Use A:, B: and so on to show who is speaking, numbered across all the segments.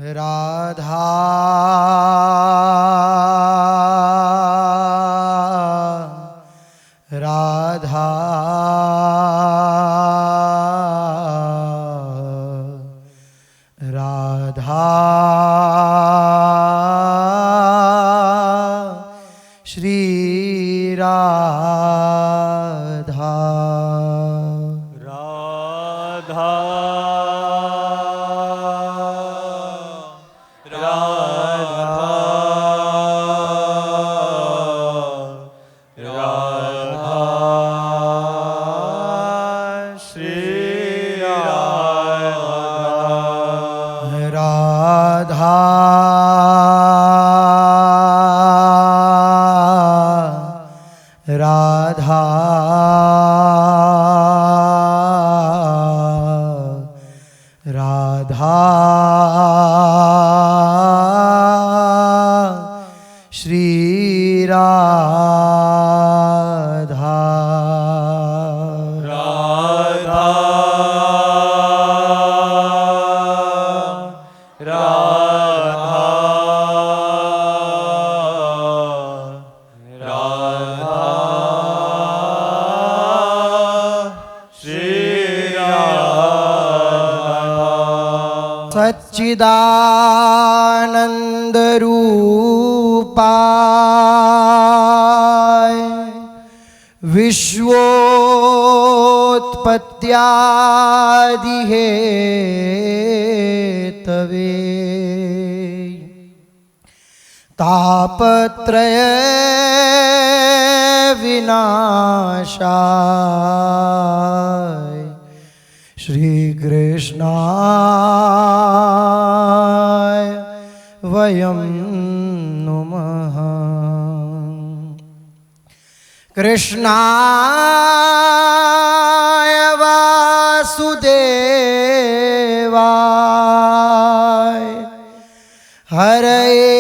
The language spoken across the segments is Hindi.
A: राधा राधा राधा श्री राधा
B: राधा
A: राधा राधा श्री राधा
B: राधा
A: सच्चिदानंद रूपाय विश्वोत्पत्त्यादि हेतवे तापत्रय विनाशाय श्री कृष्णाय वयं नुमः। कृष्णाय वासुदेवाय हरये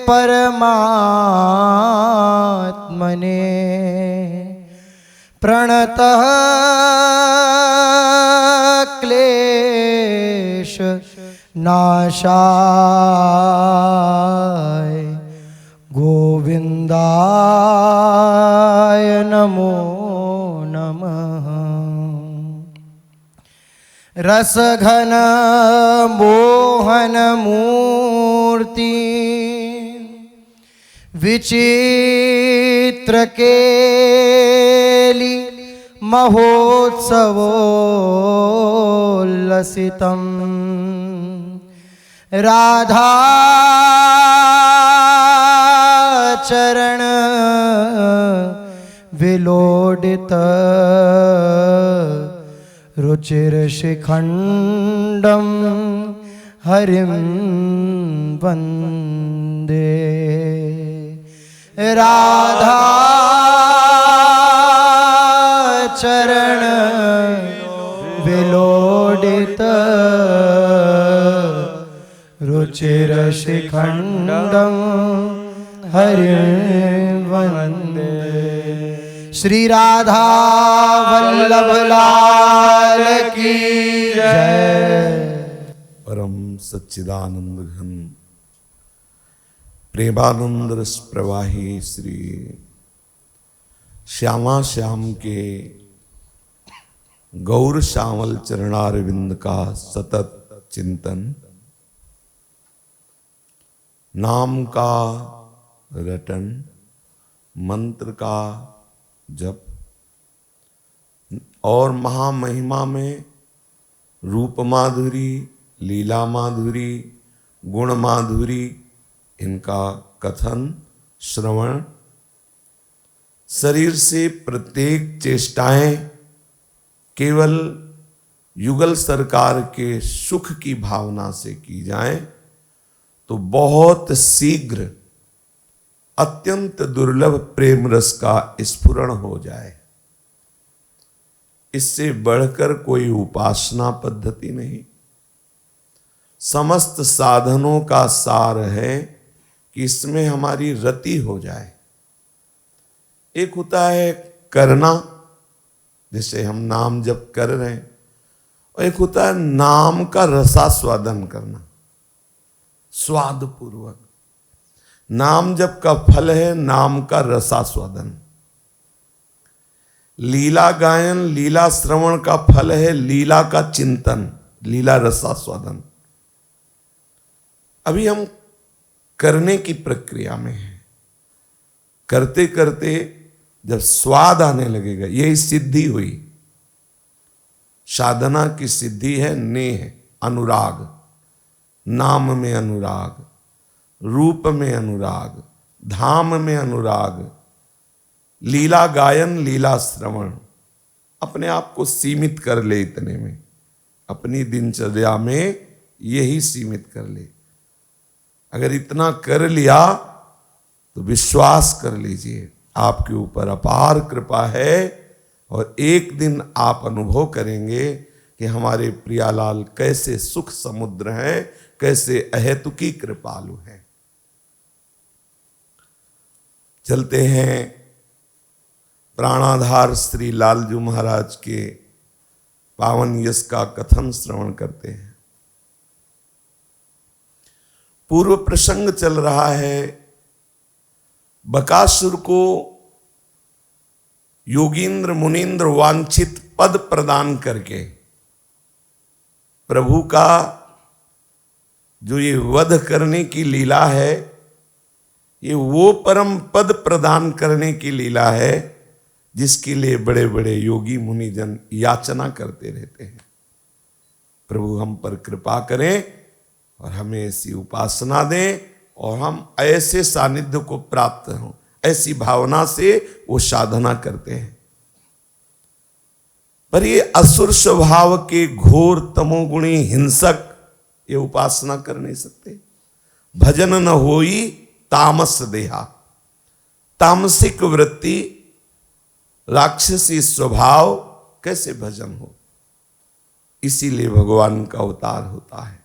A: परमात्मने प्रणतः क्लेश नाशाय गोविंदाय नमो नमः। रसघन मोहन मूर्ति विचित्र केली महोत्सवोल्लसितम् राधा चरण विलोडित रुचिरशिखण्डं हरिं वन्दे। राधा चरण विलोडित रुचिरशिखण्डं हरिं वन्दे। श्री राधा वल्लभ लाल की जय।
C: परम सच्चिदानंद घन प्रेमानंद रस प्रवाही श्री श्यामा श्याम के गौर श्यामल चरणारविंद का सतत चिंतन, नाम का रटन, मंत्र का जप और महामहिमा में रूप माधुरी, लीला माधुरी, गुण माधुरी, इनका कथन श्रवण, शरीर से प्रत्येक चेष्टाएं केवल युगल सरकार के सुख की भावना से की जाएं तो बहुत शीघ्र अत्यंत दुर्लभ प्रेम रस का स्फुरण हो जाए। इससे बढ़कर कोई उपासना पद्धति नहीं। समस्त साधनों का सार है कि इसमें हमारी रति हो जाए। एक होता है करना, जैसे हम नाम जप कर रहे हैं, और एक होता है नाम का रसास्वादन करना, स्वाद पूर्वक। नाम जप का फल है नाम का रसास्वादन। लीला गायन, लीला श्रवण का फल है लीला का चिंतन, लीला रसास्वादन। अभी हम करने की प्रक्रिया में हैं। करते करते जब स्वाद आने लगेगा, यही सिद्धि हुई। साधना की सिद्धि है नेह, अनुराग, नाम में अनुराग, रूप में अनुराग, धाम में अनुराग, लीला गायन, लीला श्रवण। अपने आप को सीमित कर ले इतने में, अपनी दिनचर्या में यही सीमित कर ले। अगर इतना कर लिया तो विश्वास कर लीजिए आपके ऊपर अपार कृपा है, और एक दिन आप अनुभव करेंगे कि हमारे प्रियालाल कैसे सुख समुद्र हैं, कैसे अहेतुकी कृपालु हैं। चलते हैं प्राणाधार श्री लालजू महाराज के पावन यश का कथन श्रवण करते हैं। पूर्व प्रसंग चल रहा है, बकासुर को योगींद्र मुनींद्र वांछित पद प्रदान करके प्रभु का जो ये वध करने की लीला है, ये वो परम पद प्रदान करने की लीला है जिसके लिए बड़े बड़े योगी मुनिजन याचना करते रहते हैं। प्रभु हम पर कृपा करें और हमें ऐसी उपासना दें और हम ऐसे सानिध्य को प्राप्त हों, ऐसी भावना से वो साधना करते हैं। पर ये असुर स्वभाव के घोर तमोगुणी हिंसक ये उपासना कर नहीं सकते। भजन न होई तामस देहा, तामसिक वृत्ति, राक्षसी स्वभाव, कैसे भजन हो। इसीलिए भगवान का अवतार होता है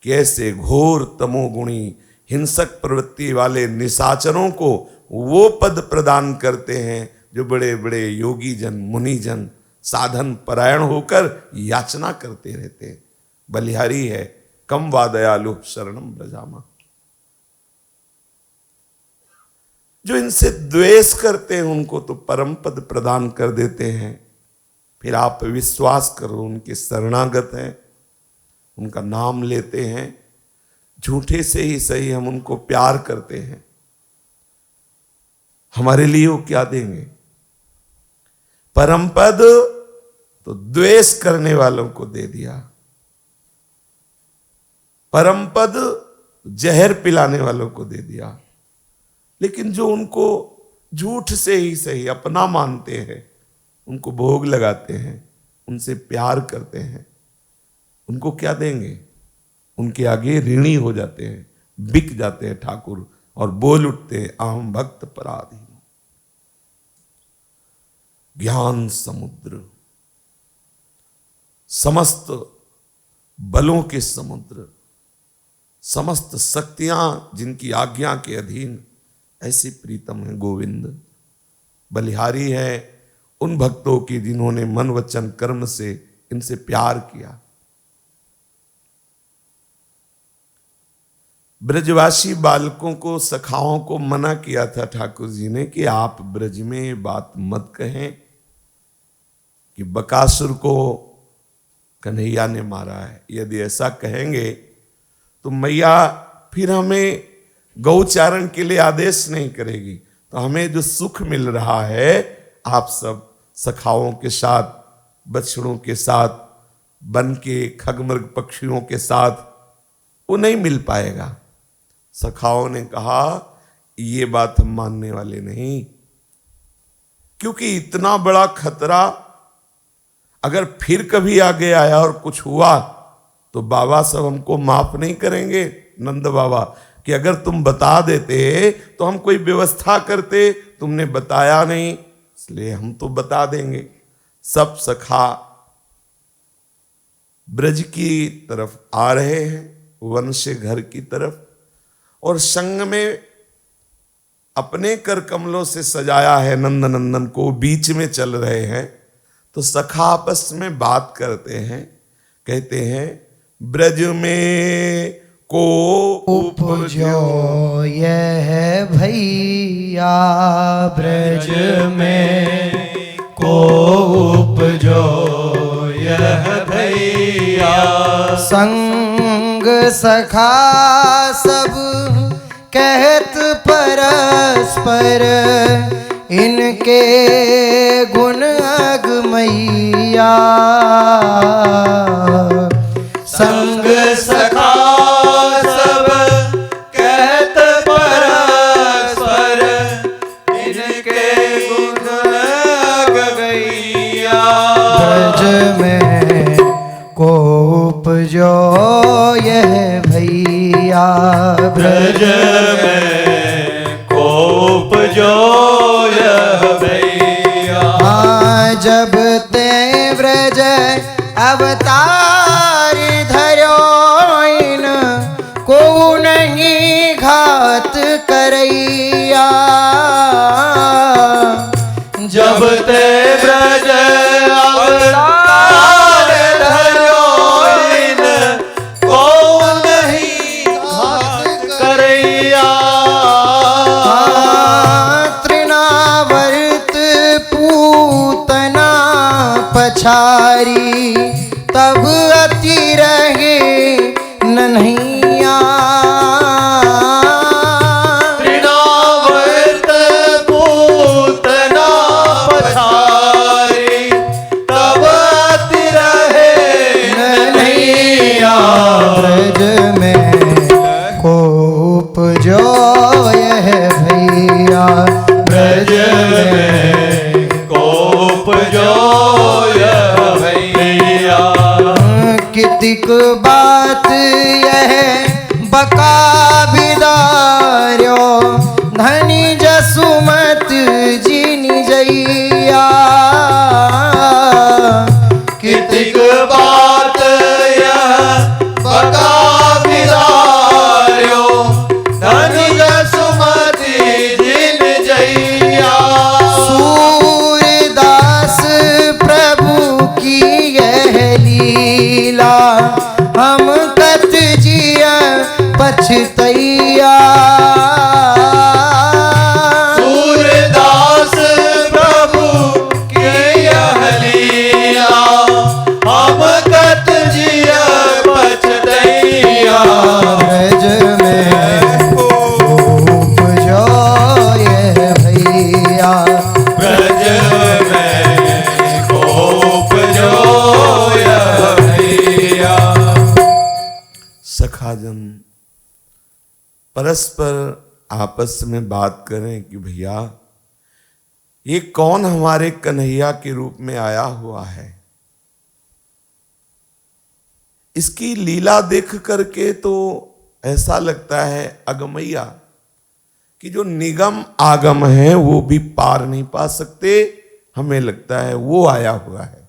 C: कि ऐसे घोर तमोगुणी हिंसक प्रवृत्ति वाले निशाचरों को वो पद प्रदान करते हैं जो बड़े बड़े योगी जन मुनिजन साधन परायण होकर याचना करते रहते हैं। बलिहारी है कम वा दयालु शरणम ब्रजामा। जो इनसे द्वेष करते हैं उनको तो परम पद प्रदान कर देते हैं। फिर आप विश्वास करो उनके शरणागत हैं, उनका नाम लेते हैं, झूठे से ही सही हम उनको प्यार करते हैं। हमारे लिए वो क्या देंगे? परम पद तो द्वेष करने वालों को दे दिया, परम पद जहर पिलाने वालों को दे दिया। लेकिन जो उनको झूठ से ही सही अपना मानते हैं, उनको भोग लगाते हैं, उनसे प्यार करते हैं, उनको क्या देंगे? उनके आगे ऋणी हो जाते हैं, बिक जाते हैं ठाकुर और बोल उठते हैं अहम भक्त पराधीन। ज्ञान समुद्र, समस्त बलों के समुद्र, समस्त शक्तियां जिनकी आज्ञा के अधीन, ऐसे प्रीतम है गोविंद। बलिहारी है उन भक्तों की जिन्होंने मन वचन कर्म से इनसे प्यार किया। ब्रजवासी बालकों को, सखाओं को मना किया था ठाकुर जी ने कि आप ब्रज में बात मत कहें कि बकासुर को कन्हैया ने मारा है। यदि ऐसा कहेंगे तो मैया फिर हमें गौचारण के लिए आदेश नहीं करेगी। तो हमें जो सुख मिल रहा है आप सब सखाओं के साथ, बछड़ों के साथ, वन के खगमृग पक्षियों के साथ, वो नहीं मिल पाएगा। सखाओं ने कहा ये बात हम मानने वाले नहीं, क्योंकि इतना बड़ा खतरा अगर फिर कभी आगे आया और कुछ हुआ तो बाबा सब हमको माफ नहीं करेंगे। नंद बाबा कि अगर तुम बता देते तो हम कोई व्यवस्था करते, तुमने बताया नहीं इसलिए हम तो बता देंगे। सब सखा ब्रज की तरफ आ रहे हैं, वन से घर की तरफ, और संग में अपने कर कमलों से सजाया है नंद नंदन को, बीच में चल रहे हैं। तो सखा आपस में बात करते हैं कहते हैं ब्रज में को
A: उपजो यह भैया, ब्रज में
B: को उपजो यह भैया।
A: संग सखा सब कहत परस्पर, इनके गुण अगमैया।
B: संग सखा सब कहत परस्पर, इनके गुण गगैया।
A: ब्रज में को उपजो यह भैया,
B: ब्रज में को उपजो यह भैया।
A: हाँ जब ते ब्रज अवतार धरो, इन को नहीं घात करैया।
B: जब ते ब्रज अवतार धरो, इन को नहीं घात करैया।
A: तृणावर्त पूतना पछारी, तब अति रहे नन्हैया।
B: तृणावर्त पूतना पछारी, तब अति रहे नन्हैया।
A: ब्रज में को उपजो यह भैया,
B: ब्रज में को उपजो यह भैया।
A: कितिक बात यह बका बिदार्यो, धनी जसुमत जिन जैया।
B: कितिक बात यह बका बिदार्यो, धनी जसुमति जिन जैया।
A: सूरदास प्रभु की यह लीला, हम कत जिया पछतैया।
B: सूरदास प्रभु की यह लीला, हम कत जिया पछतैया।
A: ब्रज में को उपजो यह भैया,
B: ब्रज में को उपजो यह भैया।
C: सखाजन परस्पर आपस में बात करें कि भैया ये कौन हमारे कन्हैया के रूप में आया हुआ है। इसकी लीला देख करके तो ऐसा लगता है अगमैया कि जो निगम आगम है वो भी पार नहीं पा सकते। हमें लगता है वो आया हुआ है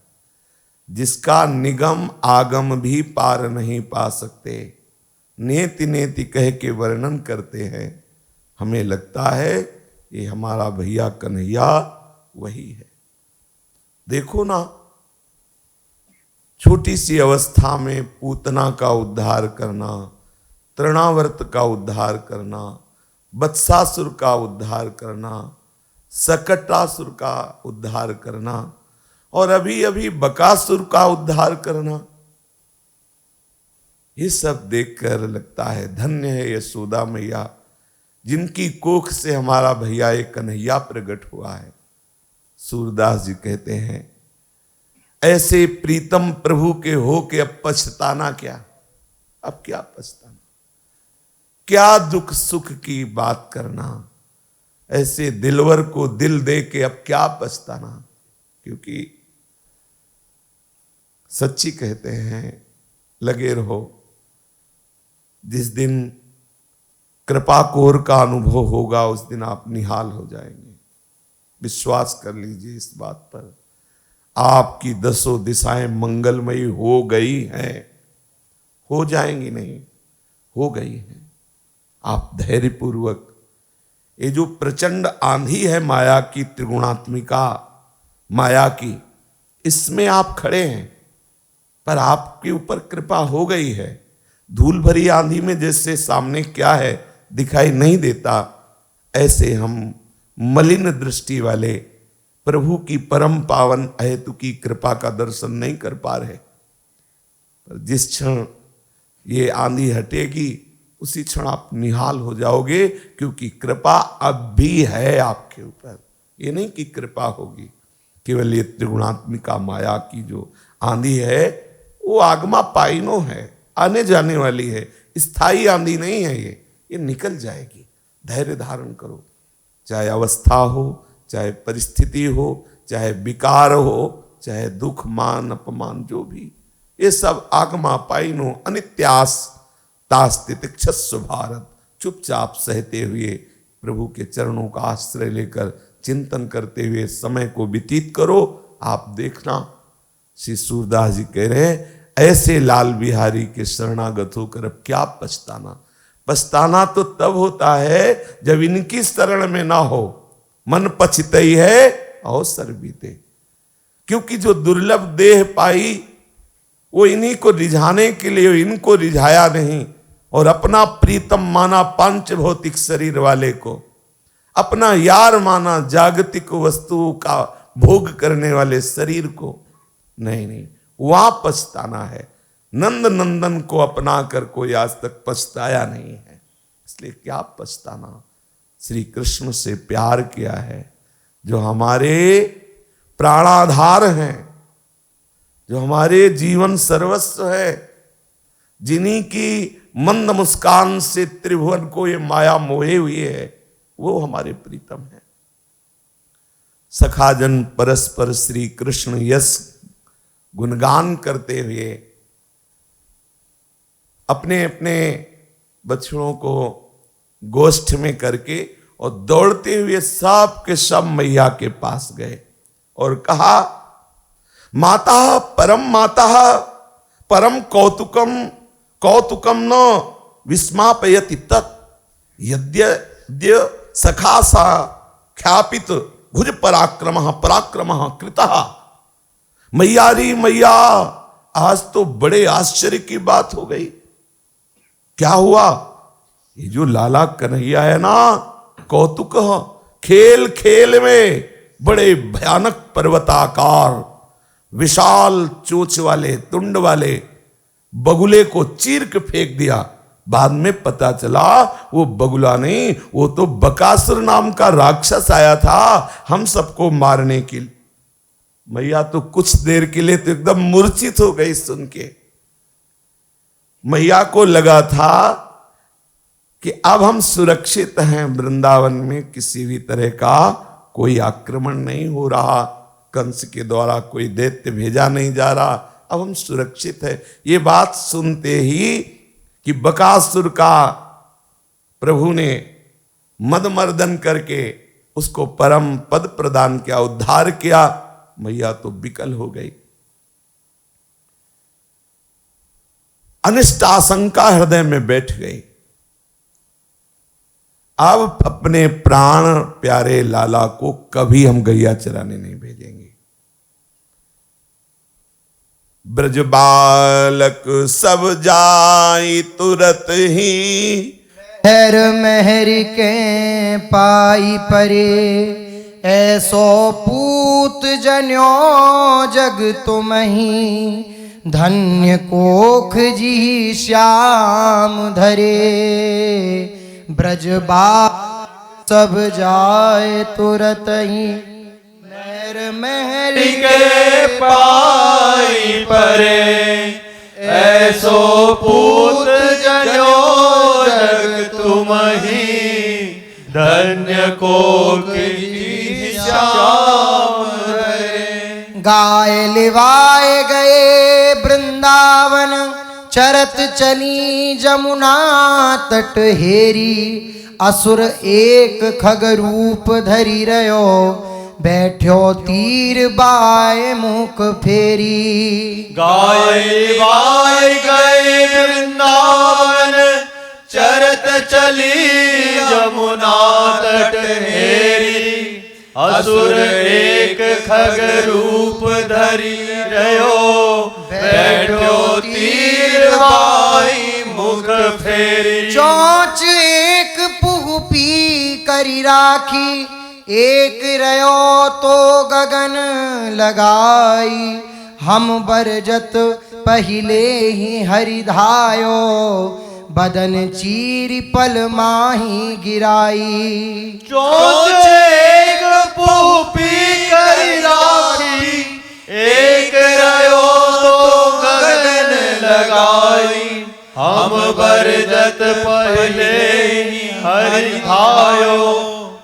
C: जिसका निगम आगम भी पार नहीं पा सकते। नेति नेति कह के वर्णन करते हैं। हमें लगता है ये हमारा भैया कन्हैया वही है। देखो ना, छोटी सी अवस्था में पूतना का उद्धार करना, तृणावर्त का उद्धार करना, बत्सासुर का उद्धार करना, सकटासुर का उद्धार करना और अभी अभी बकासुर का उद्धार करना, ये सब देखकर लगता है धन्य है यशोदा मैया जिनकी कोख से हमारा भैया एक कन्हैया प्रकट हुआ है। सूरदास जी कहते हैं ऐसे प्रीतम प्रभु के हो के अब पछताना क्या। अब क्या पछताना, क्या दुख सुख की बात करना, ऐसे दिलवर को दिल दे के अब क्या पछताना। क्योंकि सच्ची कहते हैं लगे रहो, जिस दिन कृपा कोर का अनुभव होगा उस दिन आप निहाल हो जाएंगे। विश्वास कर लीजिए इस बात पर। आपकी 10 दिशाएं मंगलमयी हो गई हैं, हो जाएंगी नहीं, हो गई हैं। आप धैर्यपूर्वक, ये जो प्रचंड आंधी है माया की, त्रिगुणात्मिका माया की, इसमें आप खड़े हैं। पर आपके ऊपर कृपा हो गई है। धूल भरी आंधी में जैसे सामने क्या है दिखाई नहीं देता, ऐसे हम मलिन दृष्टि वाले प्रभु की परम पावन अहेतु की कृपा का दर्शन नहीं कर पा रहे। पर जिस क्षण ये आंधी हटेगी उसी क्षण आप निहाल हो जाओगे, क्योंकि कृपा अब भी है आपके ऊपर। ये नहीं कि कृपा होगी, केवल ये त्रिगुणात्मिका माया की जो आंधी है वो आगमा पाइनो है, आने जाने वाली है, स्थायी आंधी नहीं है। ये निकल जाएगी। धैर्य धारण करो, चाहे अवस्था हो, चाहे परिस्थिति हो, चाहे विकार हो, चाहे दुख मान अपमान, जो भी, ये सब आगमा पाइनो अनित्यास तास्तितिक्षस्व भारत। चुपचाप सहते हुए प्रभु के चरणों का आश्रय लेकर चिंतन करते हुए समय को व्यतीत करो। आप देखना, श्री सूरदास जी कह रहे हैं, ऐसे लाल बिहारी के शरणागत होकर अब क्या पछताना। पछताना तो तब होता है जब इनकी शरण में ना हो। मन पछतई है अवसर बीते। क्योंकि जो दुर्लभ देह पाई वो इन्हीं को रिझाने के लिए, इनको रिझाया नहीं, और अपना प्रीतम माना पांच भौतिक शरीर वाले को, अपना यार माना जागतिक वस्तुओं का भोग करने वाले शरीर को। नहीं, वहां पछताना है। नंद नंदन को अपना कर कोई आज तक पछताया नहीं है, इसलिए क्या पछताना। श्री कृष्ण से प्यार किया है, जो हमारे प्राणाधार हैं, जो हमारे जीवन सर्वस्व है, जिन्हीं की मंद मुस्कान से त्रिभुवन को ये माया मोहे हुई है, वो हमारे प्रीतम है। सखाजन परस्पर श्री कृष्ण यश गुणगान करते हुए अपने अपने बछड़ों को गोष्ठ में करके और दौड़ते हुए सब के सब मैया के पास गए और कहा, माता परम कौतुकम न विस्मापयति तत् यद्य सखा सा ख्यापित भुज पराक्रम कृतः। मैया, आज तो बड़े आश्चर्य की बात हो गई। क्या हुआ? ये जो लाला कन्हैया है ना, कौतुक खेल खेल में बड़े भयानक पर्वताकार विशाल चोंच वाले तुंड वाले बगुले को चीर के फेंक दिया। बाद में पता चला वो बगुला नहीं, वो तो बकासुर नाम का राक्षस आया था हम सबको मारने के लिए। मैया तो कुछ देर के लिए तो एकदम मूर्छित हो गई सुन के। मैया को लगा था कि अब हम सुरक्षित हैं, वृंदावन में किसी भी तरह का कोई आक्रमण नहीं हो रहा, कंस के द्वारा कोई दैत्य भेजा नहीं जा रहा, अब हम सुरक्षित है। ये बात सुनते ही कि बकासुर का प्रभु ने मदमर्दन करके उसको परम पद प्रदान किया, उद्धार किया, मैया तो विकल हो गई। अनिष्ट आशंका हृदय में बैठ गई। अब अपने प्राण प्यारे लाला को कभी हम गैया चराने नहीं भेजेंगे। ब्रज बालक सब जाई तुरत ही,
A: महर महर के पाई परे, ऐसो पूत जन्यो जग तुमहि, धन्य कोख जी श्याम धरे। ब्रज बालक सब जाए तुरत ही, महर महर
B: के पाई परे, ऐसो पूत जनो जग तुमहि, धन्य कोख जी श्याम धरे।
A: गाय लिवाए गए वृंदावन, चरत चली जमुना तट हेरी। असुर एक खग रूप धरी रयो, बैठ्यो तीर बाय मुख फेरी।
B: गाय वाय गए वृंदावन, चरत चली जमुना तट हेरी। असुर एक खग रूप धरी रयो, बैठो तीर बाई मुख फेरी।
A: चोंच एक पुह पी करी राखी, एक रयो तो गगन लगाई। हम बरजत पहिले ही हरिधायो, बदन चीरी पल माही गिराई।
B: चोंच एक पुपी करी राखी, एक रयो तो गगन लगाई। हम बरजत पहले ही हरि धायो,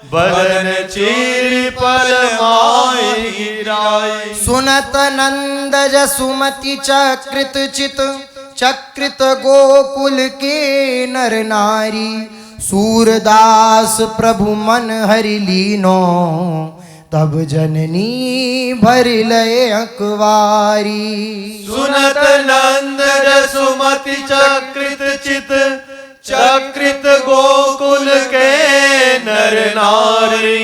B: बदन चीर पल माही गिराई।
A: सुनत नंद जसुमति चक्रित चित, चक्रित गोकुल के नर नारी। सूरदास प्रभु मन हरि लीनो, तब जननी भर लय अकवारी।
B: सुनत नंद जसुमति चक्रित चित, चक्रित गोकुल के नर नारी।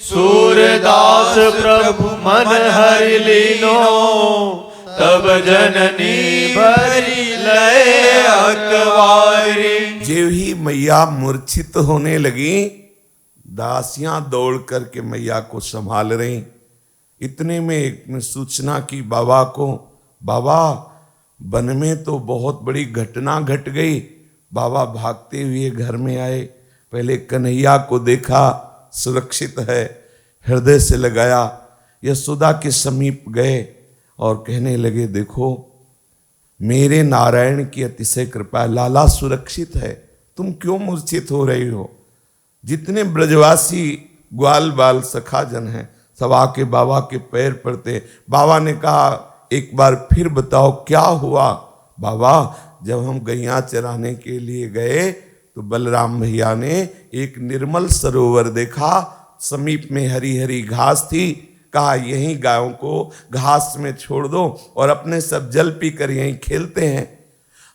B: सूरदास प्रभु मन हरि लीनो, तब जननी भरी लय अकवारी।
C: जो ही मैया मूर्छित होने लगी, दासियां दौड़ करके मैया को संभाल रही। इतने में एक ने सूचना की बाबा को, बाबा वन में तो बहुत बड़ी घटना घट गई। बाबा भागते हुए घर में आए, पहले कन्हैया को देखा, सुरक्षित है, हृदय से लगाया। यशोदा के समीप गए और कहने लगे, देखो मेरे नारायण की अतिशय कृपा, लाला सुरक्षित है, तुम क्यों मूर्छित हो रही हो। जितने ब्रजवासी ग्वाल बाल सखा जन हैं सब आके बाबा के पैर पड़ते। बाबा ने कहा, एक बार फिर बताओ क्या हुआ। बाबा, जब हम गैया चराने के लिए गए तो बलराम भैया ने एक निर्मल सरोवर देखा, समीप में हरी हरी घास थी। कहा यहीं गायों को घास में छोड़ दो और अपने सब जल पीकर यहीं खेलते हैं।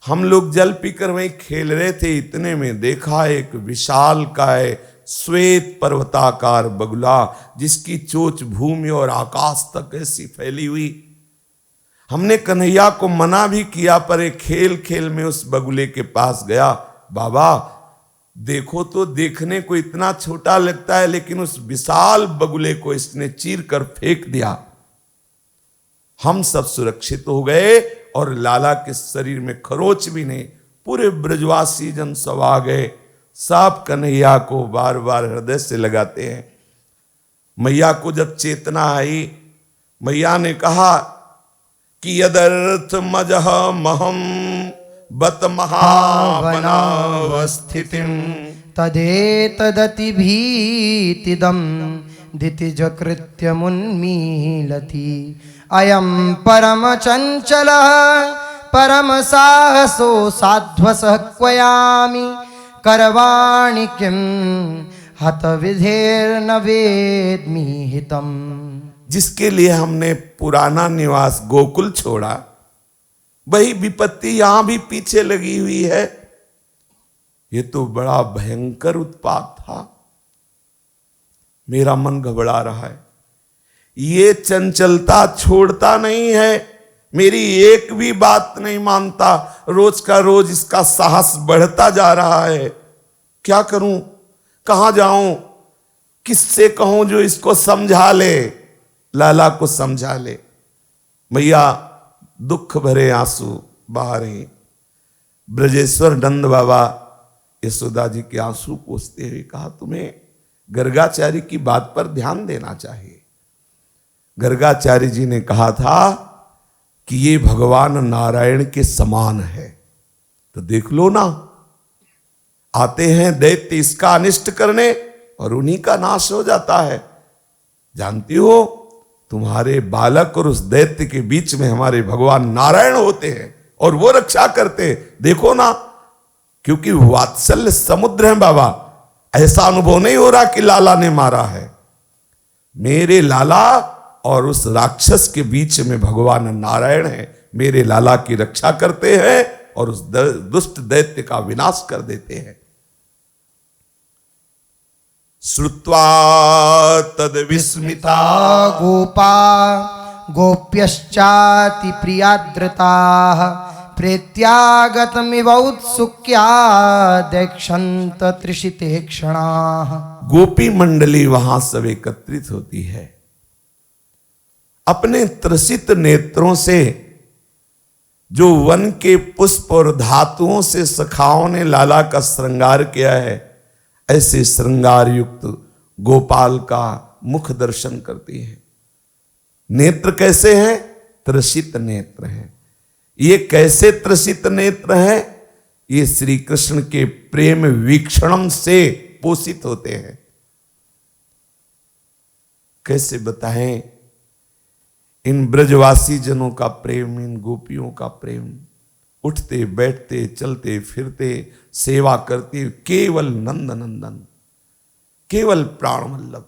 C: हम लोग जल पीकर वहीं खेल रहे थे, इतने में देखा एक विशाल काय श्वेत पर्वताकार बगुला, जिसकी चोंच भूमि और आकाश तक ऐसी फैली हुई। हमने कन्हैया को मना भी किया, पर एक खेल खेल में उस बगुले के पास गया। बाबा देखो तो देखने को इतना छोटा लगता है, लेकिन उस विशाल बगुले को इसने चीर कर फेंक दिया। हम सब सुरक्षित हो गए और लाला के शरीर में खरोच भी नहीं। पूरे ब्रजवासी जन सब आ गए, सब कन्हैया को बार बार हृदय से लगाते हैं। मैया को जब चेतना आई, मैया ने कहा कि यदर्थ मजह महम बत महावनावस्थितिम,
A: तदेतदति भीतिदं दितिज कृत्यमुन्मीलति। अयं परम चंचलः परम साहसो साध्वसः क्वयामि, करवाणि किं हत विधेर्न वेद्मि हितम्।
C: जिसके लिए हमने पुराना निवास गोकुल छोड़ा, वही विपत्ति यहां भी पीछे लगी हुई है। ये तो बड़ा भयंकर उत्पात था। मेरा मन घबरा रहा है। ये चंचलता छोड़ता नहीं है, मेरी एक भी बात नहीं मानता। रोज का रोज इसका साहस बढ़ता जा रहा है। क्या करूं, कहां जाऊं, किससे कहूं जो इसको समझा ले, लाला को समझा ले। मैया दुख भरे आंसू बहा रही। ब्रजेश्वर नंद बाबा यशोदा जी के आंसू पोंछते हुए कहा, तुम्हें गर्गाचार्य की बात पर ध्यान देना चाहिए। गर्गाचार्य जी ने कहा था कि ये भगवान नारायण के समान है, तो देख लो ना, आते हैं दैत्य इसका अनिष्ट करने और उन्हीं का नाश हो जाता है। जानती हो, तुम्हारे बालक और उस दैत्य के बीच में हमारे भगवान नारायण होते हैं और वो रक्षा करते हैं। देखो ना, क्योंकि वात्सल्य समुद्र है बाबा। ऐसा अनुभव नहीं हो रहा कि लाला ने मारा है। मेरे लाला और उस राक्षस के बीच में भगवान नारायण है, मेरे लाला की रक्षा करते हैं और उस दुष्ट दैत्य का विनाश कर देते हैं। श्रुत्वा तद विस्मिता
A: गोपा गोप्यश्चाति प्रियाद्रताः प्रेत्यागतमिवौत्सुक्यादेक्षन्त त्रिषिते क्षणाः।
C: गोपी मंडली वहां सब एकत्रित होती है, अपने त्रसित नेत्रों से जो वन के पुष्प और धातुओं से सखाओं ने लाला का श्रृंगार किया है, ऐसे श्रृंगार युक्त गोपाल का मुख दर्शन करती है। नेत्र कैसे हैं? त्रसित नेत्र हैं। ये कैसे त्रसित नेत्र हैं? ये श्री कृष्ण के प्रेम वीक्षणम से पोषित होते हैं। कैसे बताएं इन ब्रजवासी जनों का प्रेम, इन गोपियों का प्रेम। उठते बैठते चलते फिरते सेवा करते केवल नंद नंदन, केवल प्राण वल्लभ,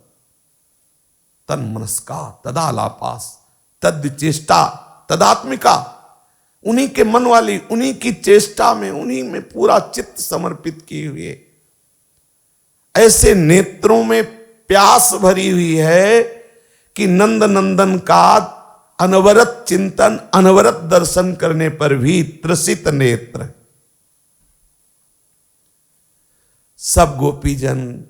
C: तन मनस्का तदालापास, तद चेष्टा तदात्मिका। उन्हीं के मन वाली, उन्हीं की चेष्टा में, उन्हीं में पूरा चित्त समर्पित किए हुए, ऐसे नेत्रों में प्यास भरी हुई है कि नंद नंदन का अनवरत चिंतन, अनवरत दर्शन करने पर भी त्रसित नेत्र। सब गोपीजन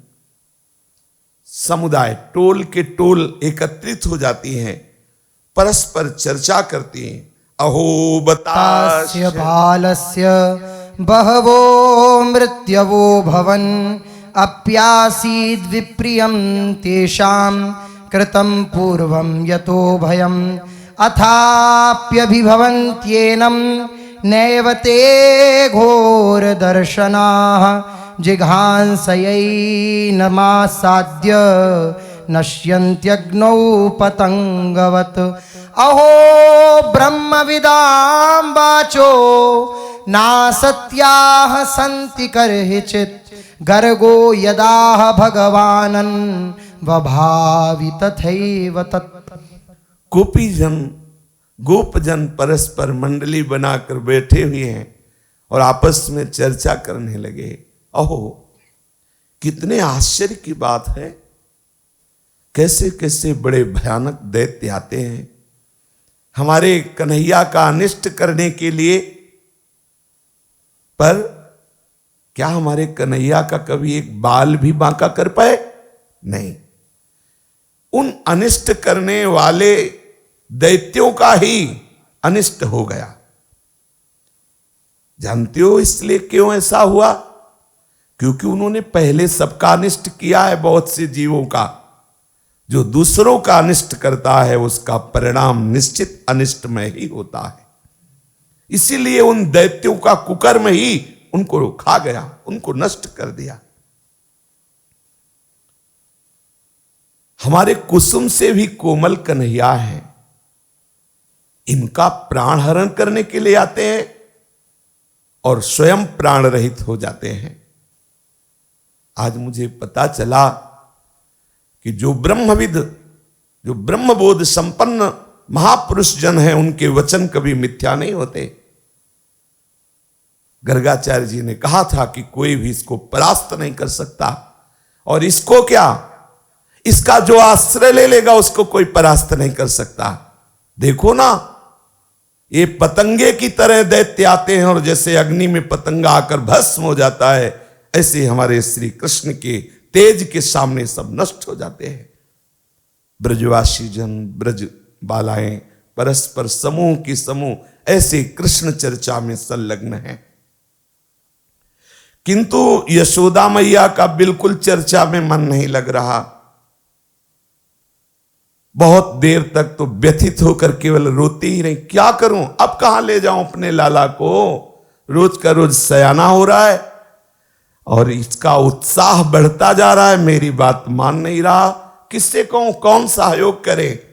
C: समुदाय टोल के टोल एकत्रित हो जाती हैं, परस्पर चर्चा करती हैं। अहो बतास्य
A: बालस्य बहवो मृत्यवो भवन् अप्यासीद् विप्रियं तेषां कृतं पूर्वं यतो भयम् अथाप्यभिभवन्त्येनं नैव ते घोरदर्शनाः जिघांसयैनमासाद्य नश्यन्त्यग्नौ पतंगवत्। अहो ब्रह्मविदां वाचो नासत्याः सन्ति कर्हिचित् गर्गो यदाह भगवानन् वभावि तथैव तत्।
C: गोपीजन गोपजन परस्पर मंडली बनाकर बैठे हुए हैं और आपस में चर्चा करने लगे। अहो कितने आश्चर्य की बात है, कैसे कैसे बड़े भयानक दैत्य आते हैं हमारे कन्हैया का अनिष्ट करने के लिए। पर क्या हमारे कन्हैया का कभी एक बाल भी बांका कर पाए? नहीं। उन अनिष्ट करने वाले दैत्यों का ही अनिष्ट हो गया। जानते हो इसलिए क्यों ऐसा हुआ? क्योंकि उन्होंने पहले सबका अनिष्ट किया है, बहुत से जीवों का। जो दूसरों का अनिष्ट करता है उसका परिणाम निश्चित अनिष्टमय ही होता है। इसीलिए उन दैत्यों का कुकर्म ही उनको खा गया, उनको नष्ट कर दिया। हमारे कुसुम से भी कोमल कन्हैया है, इनका प्राण हरण करने के लिए आते हैं और स्वयं प्राण रहित हो जाते हैं। आज मुझे पता चला कि जो ब्रह्मविद, जो ब्रह्मबोध संपन्न महापुरुष जन हैं, उनके वचन कभी मिथ्या नहीं होते। गर्गाचार्य जी ने कहा था कि कोई भी इसको परास्त नहीं कर सकता, और इसको क्या, इसका जो आश्रय ले लेगा उसको कोई परास्त नहीं कर सकता। देखो ना, ये पतंगे की तरह दैत्य आते हैं और जैसे अग्नि में पतंगा आकर भस्म हो जाता है, ऐसे हमारे श्री कृष्ण के तेज के सामने सब नष्ट हो जाते हैं। ब्रजवासी जन, ब्रज बालाएं परस्पर समूह की समूह ऐसे कृष्ण चर्चा में संलग्न हैं। किंतु यशोदा मैया का बिल्कुल चर्चा में मन नहीं लग रहा। बहुत देर तक तो व्यथित होकर केवल रोती ही रही। क्या करूं, अब कहां ले जाऊं अपने लाला को? रोज का रोज सयाना हो रहा है और इसका उत्साह बढ़ता जा रहा है, मेरी बात मान नहीं रहा। किससे कहूं, कौन सहयोग करे?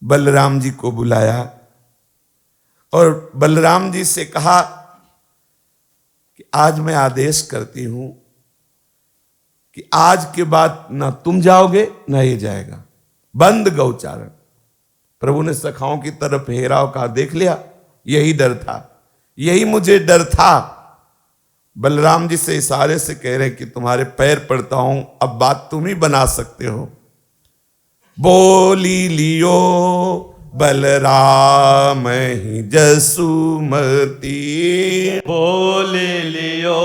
C: बलराम जी को बुलाया और बलराम जी से कहा कि आज मैं आदेश करती हूं कि आज के बाद ना तुम जाओगे ना ये जाएगा, बंद गौचारण। प्रभु ने सखाओं की तरफ हेरा और कहा, देख लिया, यही डर था, यही मुझे डर था। बलराम जी से इशारे से कह रहे कि तुम्हारे पैर पड़ता हूं, अब बात तुम ही बना सकते हो। बोली लियो बलराम ही जसुमती।
B: बोल लियो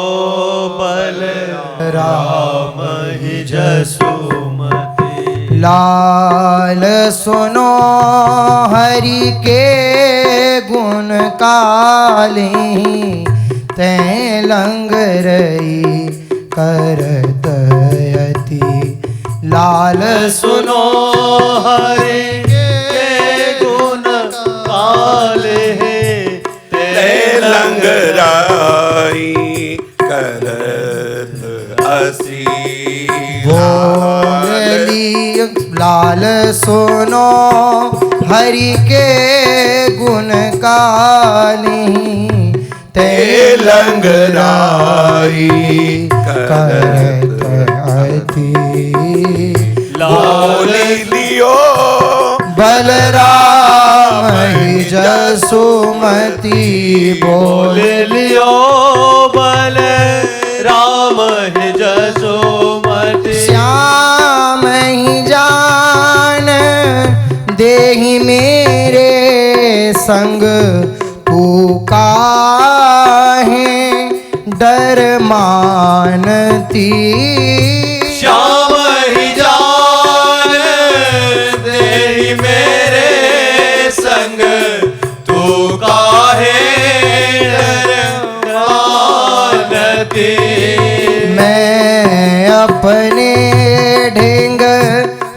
B: बल राम ही जसुमती।
A: लाल सुनो हरि के गुण काले, ते लंगरई करत अति। लाल
B: सुनो हरि के गुण काले, ते
C: लंगराई करत असी।
A: बोली लाल सुनो हरि के गुण काले, ते लंगराई करत अति।
C: बोली लियो
A: बलराम ही जसुमती।
B: बोल लियो बल राम ही जसुमती।
A: श्याम ही जान देहि मेरे संग, तू काहे डर मानती।
B: श्याम ही जान तेरी मेरे संग, तू काहे डर मानती।
A: मैं अपने ढेंग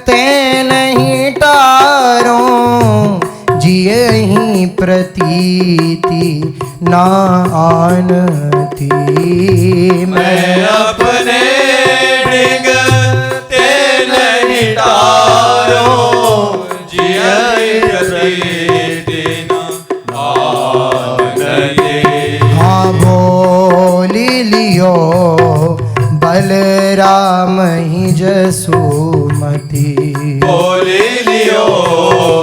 A: ते नहीं टारूं, जिये ही प्रतीति ना आनती।
B: मैं अपने ढिंग ते नहीं टारूं, जिया प्रतीति न आनती।
A: हाँ बोली लियो बलराम ही जसुमती।
B: बोल लियो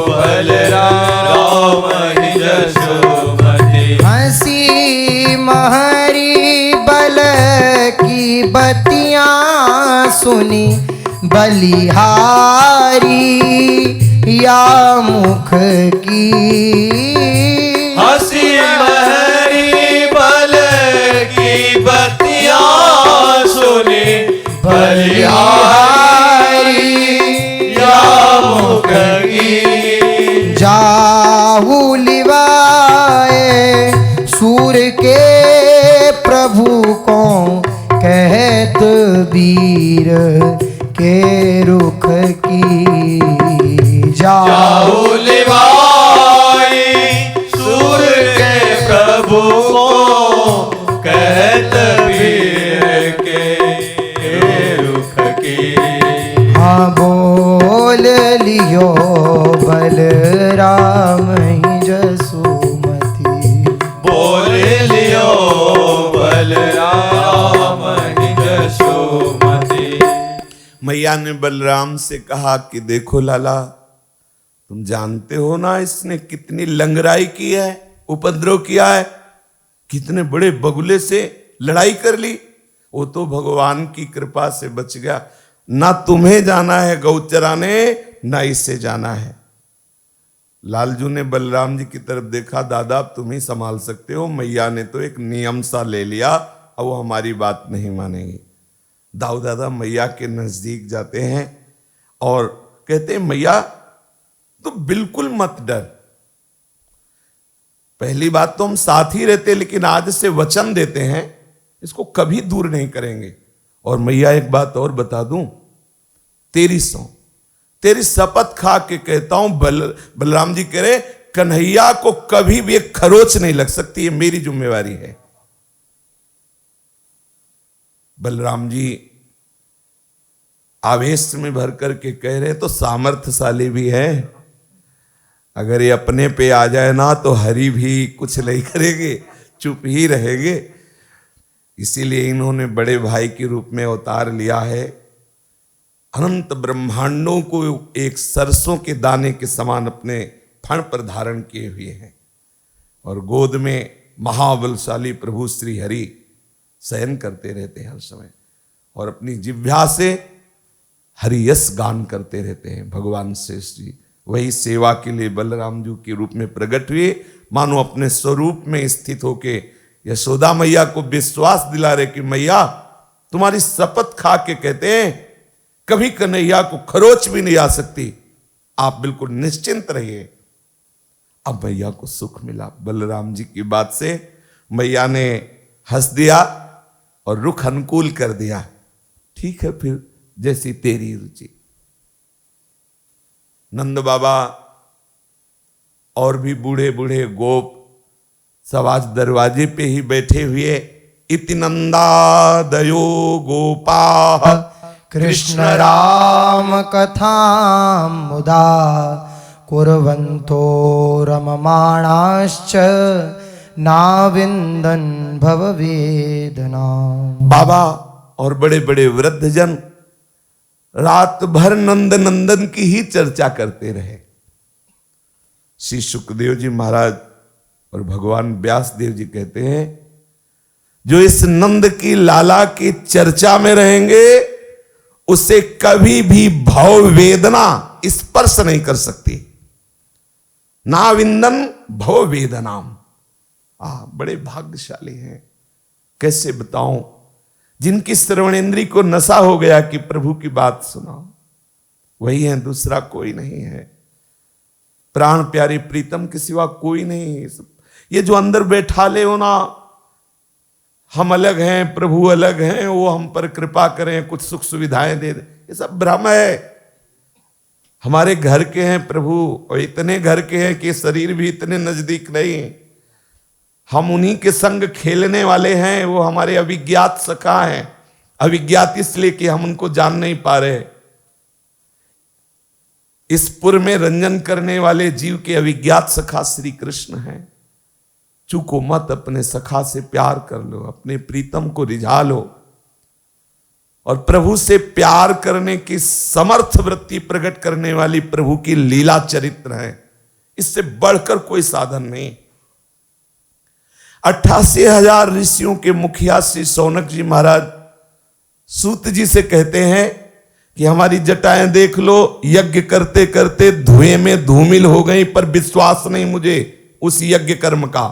B: बलराम ही जसुमती।
A: हंसी महरी बल की बतियां सुनी, बलिहारी या मुख की।
B: हंसी महरी बल की बतियां सुनी, बलिहारी या मुख की।
A: जाहू लिवाए सूर के प्रभु को, कहत वीर के रुख की।
B: जाहू लिवाई सूर के प्रभु को, कहत वीर के रुख की।
A: हाँ बोल लियो बलराम ही जसुमती।
B: बोल लियो बलराम ही जसुमती।
C: मैया ने बलराम से कहा कि देखो लाला, तुम जानते हो ना इसने कितनी लंगराई की है, उपद्रव किया है, कितने बड़े बगुले से लड़ाई कर ली। वो तो भगवान की कृपा से बच गया। ना तुम्हें जाना है गौ चराने, ना इससे जाना है। लालजू ने बलराम जी की तरफ देखा, दादा अब तुम ही संभाल सकते हो, मैया ने तो एक नियम सा ले लिया, अब वो हमारी बात नहीं मानेंगी। दाऊ दादा मैया के नजदीक जाते हैं और कहते हैं, मैया तुम बिल्कुल मत डर। पहली बात तो हम साथ ही रहते, लेकिन आज से वचन देते हैं इसको कभी दूर नहीं करेंगे। और मैया एक बात और बता दूं, तेरी शपथ खा के कहता हूं, बलराम जी कह रहे कन्हैया को कभी भी एक खरोच नहीं लग सकती, ये मेरी जिम्मेवारी है। बलराम जी आवेश में भर करके कह रहे तो सामर्थ्यशाली भी है, अगर ये अपने पे आ जाए ना तो हरि भी कुछ नहीं करेंगे, चुप ही रहेंगे। इसीलिए इन्होंने बड़े भाई के रूप में अवतार लिया है। अनंत ब्रह्मांडों को एक सरसों के दाने के समान अपने फण पर धारण किए हुए हैं और गोद में महाबलशाली प्रभु श्री हरि शयन करते रहते हैं हर समय, और अपनी जिह्वा से हरियस गान करते रहते हैं। भगवान श्रेष्ठ जी वही सेवा के लिए बलराम जी के रूप में प्रकट हुए, मानो अपने स्वरूप में स्थित होके यशोदा मैया को विश्वास दिला रहे कि मैया तुम्हारी शपथ खा के कहते हैं कभी कन्हैया को खरोच भी नहीं आ सकती, आप बिल्कुल निश्चिंत रहिए। अब मैया को सुख मिला बलराम जी की बात से। मैया ने हंस दिया और रुख अनुकूल कर दिया, ठीक है फिर जैसी तेरी रुचि। नंद बाबा और भी बूढ़े बूढ़े गोप सब आज दरवाजे पे ही बैठे हुए। इति नंदादयो गोपा
A: कृष्ण राम कथां मुदा कुर्वन्तो रममाणाश्च नाविन्दन् भववेदना।
C: बाबा और बड़े बड़े वृद्धजन रात भर नंद नंदन की ही चर्चा करते रहे। श्री सुखदेव जी महाराज और भगवान व्यास देव जी कहते हैं जो इस नंद की लाला की चर्चा में रहेंगे उसे कभी भी भव वेदना स्पर्श नहीं कर सकती। ना विंदन भव वेदनाम। बड़े भाग्यशाली हैं। कैसे बताऊं, जिनकी श्रवणेन्द्री को नशा हो गया कि प्रभु की बात सुनाओ, वही है, दूसरा कोई नहीं है। प्राण प्यारे प्रीतम के सिवा कोई नहीं है। ये जो अंदर बैठा ले हो ना, हम अलग हैं प्रभु अलग हैं, वो हम पर कृपा करें कुछ सुख सुविधाएं दे दे, ये सब भ्रम है। हमारे घर के हैं प्रभु, और इतने घर के हैं कि शरीर भी इतने नजदीक नहीं। हम उन्हीं के संग खेलने वाले हैं, वो हमारे अविज्ञात सखा हैं। अविज्ञात इसलिए कि हम उनको जान नहीं पा रहे। इस पुर में रंजन करने वाले जीव के अविज्ञात सखा श्री कृष्ण हैं। चूको मत, अपने सखा से प्यार कर लो, अपने प्रीतम को रिझा लो, और प्रभु से प्यार करने की समर्थ वृत्ति प्रकट करने वाली प्रभु की लीला चरित्र है। इससे बढ़कर कोई साधन नहीं। 88,000 ऋषियों के मुखिया श्री शौनक जी महाराज सूत जी से कहते हैं कि हमारी जटाएं देख लो, यज्ञ करते करते धुएं में धूमिल हो गई, पर विश्वास नहीं मुझे उस यज्ञ कर्म का।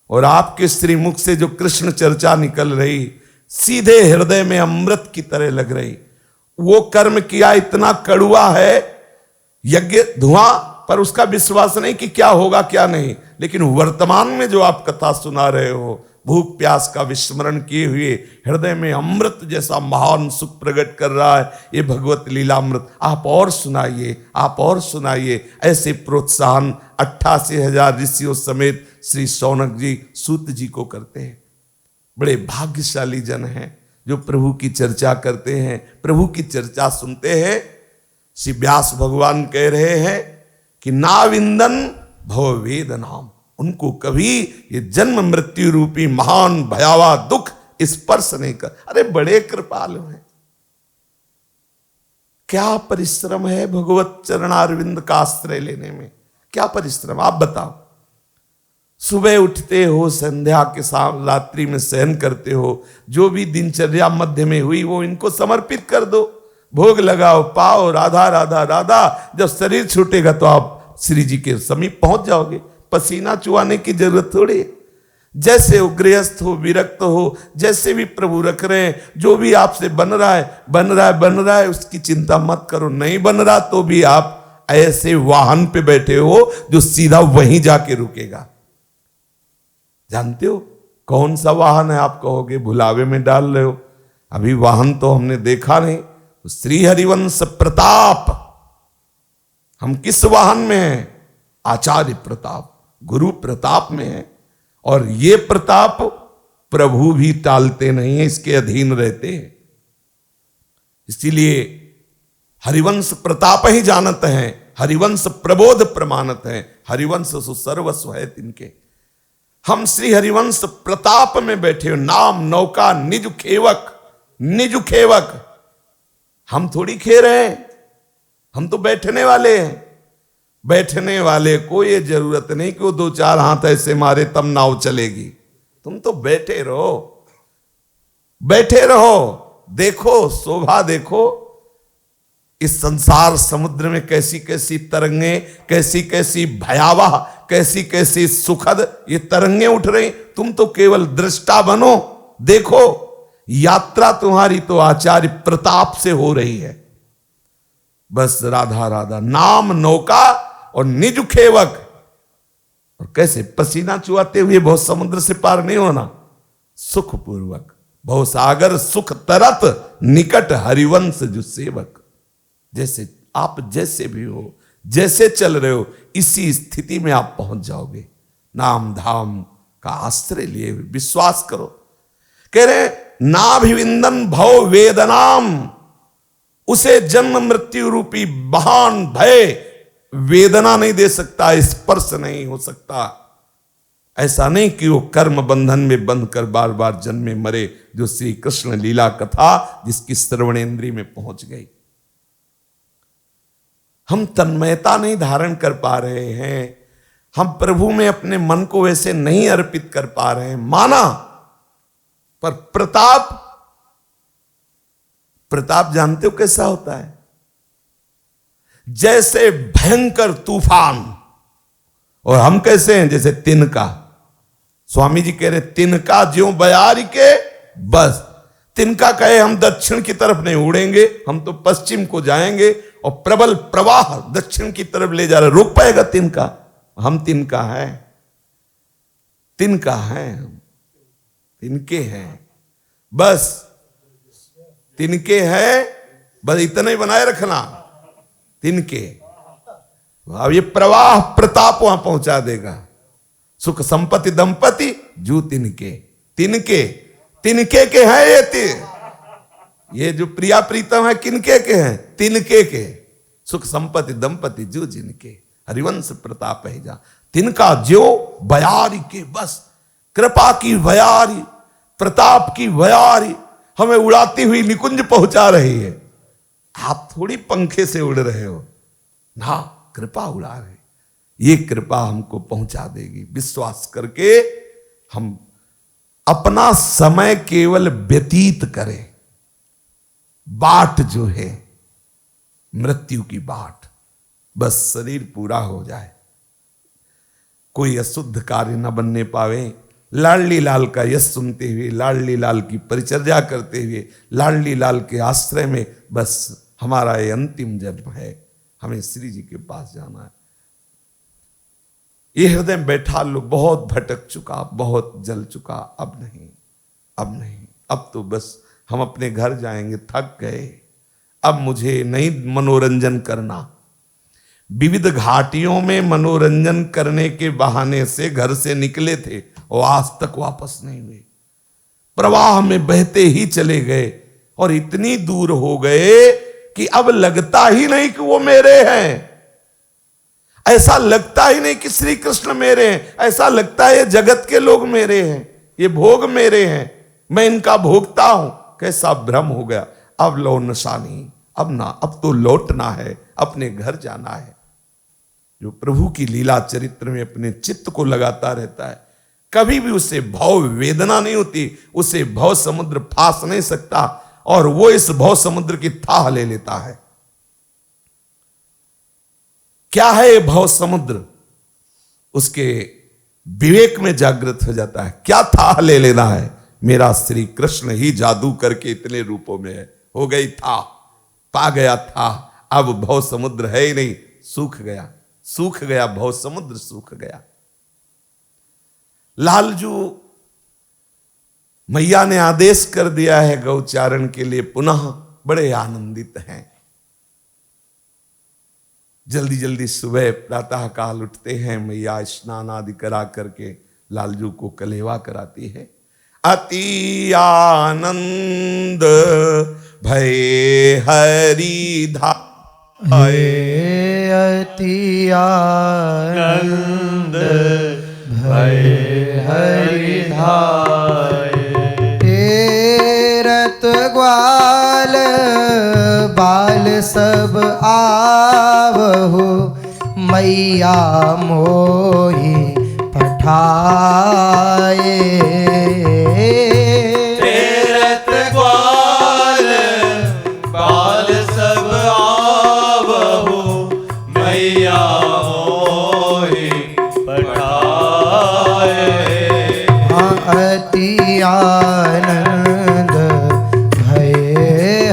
C: और आपके श्रीमुख से जो कृष्ण चर्चा निकल रही, सीधे हृदय में अमृत की तरह लग रही। वो कर्म किया इतना कड़ुआ है यज्ञ धुआं, पर उसका विश्वास नहीं कि क्या होगा क्या नहीं। लेकिन वर्तमान में जो आप कथा सुना रहे हो, भूख प्यास का विस्मरण किए हुए हृदय में अमृत जैसा महान सुख प्रकट कर रहा है, ये भगवत लीलामृत। आप और सुनाइए, आप और सुनाइए। ऐसे प्रोत्साहन 88,000 ऋषियों समेत श्री शौनक जी सूत जी को करते हैं। बड़े भाग्यशाली जन हैं जो प्रभु की चर्चा करते हैं, प्रभु की चर्चा सुनते हैं। श्री व्यास भगवान कह रहे हैं कि नाविंदन भव वेदनाम, उनको कभी ये जन्म मृत्यु रूपी महान भयावह दुख स्पर्श नहीं कर। अरे बड़े कृपालु हैं। क्या परिश्रम है भगवत चरणारविंद का आश्रय लेने में, क्या परिश्रम आप बताओ। सुबह उठते हो, संध्या के साथ रात्रि में शयन करते हो, जो भी दिनचर्या मध्य में हुई वो इनको समर्पित कर दो, भोग लगाओ, पाओ, राधा राधा राधा। जब शरीर छूटेगा तो आप श्री जी के समीप पहुंच जाओगे। पसीना चुआने की जरूरत थोड़ी है। जैसे हो, गृहस्थ हो, विरक्त हो, जैसे भी प्रभु रख रहे हैं, जो भी आपसे बन रहा है बन रहा है बन रहा है, उसकी चिंता मत करो। नहीं बन रहा तो भी आप ऐसे वाहन पे बैठे हो जो सीधा वहीं जाके रुकेगा। जानते हो कौन सा वाहन है? आप कहोगे भुलावे में डाल रहे हो, अभी वाहन तो हमने देखा नहीं। श्री हरिवंश प्रताप। हम किस वाहन में हैं? आचार्य प्रताप, गुरु प्रताप में है। और ये प्रताप प्रभु भी टालते नहीं है, इसके अधीन रहते हैं। इसीलिए हरिवंश प्रताप ही जानत हैं, हरिवंश प्रबोध प्रमाणत हैं, हरिवंश सु सर्वस्व है तिनके। हम श्री हरिवंश प्रताप में बैठे हो। नाम नौका निज खेवक, निज खेवक। हम थोड़ी खे रहे हैं, हम तो बैठने वाले हैं। बैठने वाले को ये जरूरत नहीं कि वो दो चार हाथ ऐसे मारे तब नाव चलेगी। तुम तो बैठे रहो, बैठे रहो, देखो शोभा देखो। इस संसार समुद्र में कैसी कैसी तरंगे, कैसी कैसी भयावह, कैसी कैसी सुखद ये तरंगे उठ रही। तुम तो केवल दृष्टा बनो, देखो यात्रा तुम्हारी तो आचार्य प्रताप से हो रही है। बस राधा राधा नाम नौका और निज खेवक। और कैसे पसीना चुआते हुए बहुत समुद्र से पार नहीं होना, सुखपूर्वक बहु सागर सुख तरत निकट हरिवंश जो सेवक। जैसे आप जैसे भी हो, जैसे चल रहे हो, इसी स्थिति में आप पहुंच जाओगे। नाम धाम का आश्रय लिए हुए विश्वास करो। कह रहे नाभिविंदन भव वेदनाम, उसे जन्म मृत्यु रूपी महान भय वेदना नहीं दे सकता, स्पर्श नहीं हो सकता। ऐसा नहीं कि वो कर्म बंधन में बंध कर बार बार जन्मे मरे, जो श्री कृष्ण लीला कथा जिसकी श्रवणेन्द्रिय में पहुंच गई। हम तन्मयता नहीं धारण कर पा रहे हैं, हम प्रभु में अपने मन को वैसे नहीं अर्पित कर पा रहे हैं। माना, पर प्रताप जानते हो कैसा होता है? जैसे भयंकर तूफान, और हम कैसे हैं? जैसे तिनका। स्वामी जी कह रहे तिनका ज्यों बयार के, बस तिनका कहे हम दक्षिण की तरफ नहीं उड़ेंगे, हम तो पश्चिम को जाएंगे, और प्रबल प्रवाह दक्षिण की तरफ ले जा रहा, रोक पाएगा तिनका? हम तिनका हैं, तिनका हैं, हम तिनके हैं, बस तिनके हैं, बस इतना ही बनाए रखना, तिनके। अब ये प्रवाह प्रताप वहां पहुंचा देगा। सुख संपत्ति दंपति जू तिनके, तिनके तिनके के हैं ये जो प्रिया प्रीतम है किनके के हैं? तिनके के। सुख संपत्ति दंपति जू जिनके, हरिवंश प्रताप है जा। तिनका ज्यो बयारी के, बस कृपा की बयारी, प्रताप की बयारी हमें उड़ाती हुई निकुंज पहुंचा रही है। आप थोड़ी पंखे से उड़ रहे हो ना, कृपा उड़ा रहे। ये कृपा हमको पहुंचा देगी। विश्वास करके हम अपना समय केवल व्यतीत करें। बाट जो है मृत्यु की बाट, बस शरीर पूरा हो जाए, कोई अशुद्ध कार्य न बनने पावे। लाडली लाल का यश सुनते हुए, लाडली लाल की परिचर्या करते हुए, लाडली लाल के आश्रय में बस हमारा ये अंतिम जन्म है। हमें श्री जी के पास जाना है। ये हृदय में बैठा लो, बहुत भटक चुका, बहुत जल चुका, अब नहीं, अब नहीं, अब तो बस हम अपने घर जाएंगे, थक गए, अब मुझे नहीं मनोरंजन करना। विविध घाटियों में मनोरंजन करने के बहाने से घर से निकले थे और आज तक वापस नहीं हुए। प्रवाह में बहते ही चले गए और इतनी दूर हो गए कि अब लगता ही नहीं कि वो मेरे हैं। ऐसा लगता ही नहीं कि श्री कृष्ण मेरे हैं, ऐसा लगता है ये जगत के लोग मेरे हैं, ये भोग मेरे हैं, मैं इनका भोगता हूं। कैसा भ्रम हो गया। अब लो नशानी, अब ना, अब तो लौटना है, अपने घर जाना है। जो प्रभु की लीला चरित्र में अपने चित्त को लगाता रहता है, कभी भी उसे भव वेदना नहीं होती, उसे भव समुद्र फांस नहीं सकता, और वो इस भव समुद्र की थाह ले लेता है। क्या है ये भव समुद्र? उसके विवेक में जागृत हो जाता है। क्या थाह ले लेना है? मेरा श्री कृष्ण ही जादू करके इतने रूपों में है। हो गई था, पा गया था, अब भव समुद्र है ही नहीं, सूख गया, सूख गया, भव समुद्र सूख गया। लालजू मैया ने आदेश कर दिया है गौचारण के लिए, पुनः बड़े आनंदित हैं। जल्दी जल्दी सुबह प्रातः काल उठते हैं, मैया स्नान आदि करा करके लालजू को कलेवा कराती है। अति आनंद भय हरि धाय,
A: अति आनंद भय हरि धाय। तेरत ग्वाल बाल सब आवहु, मैया मोहि पठाए।
B: तेरत ग्वाल बाल सब
A: आनंद भय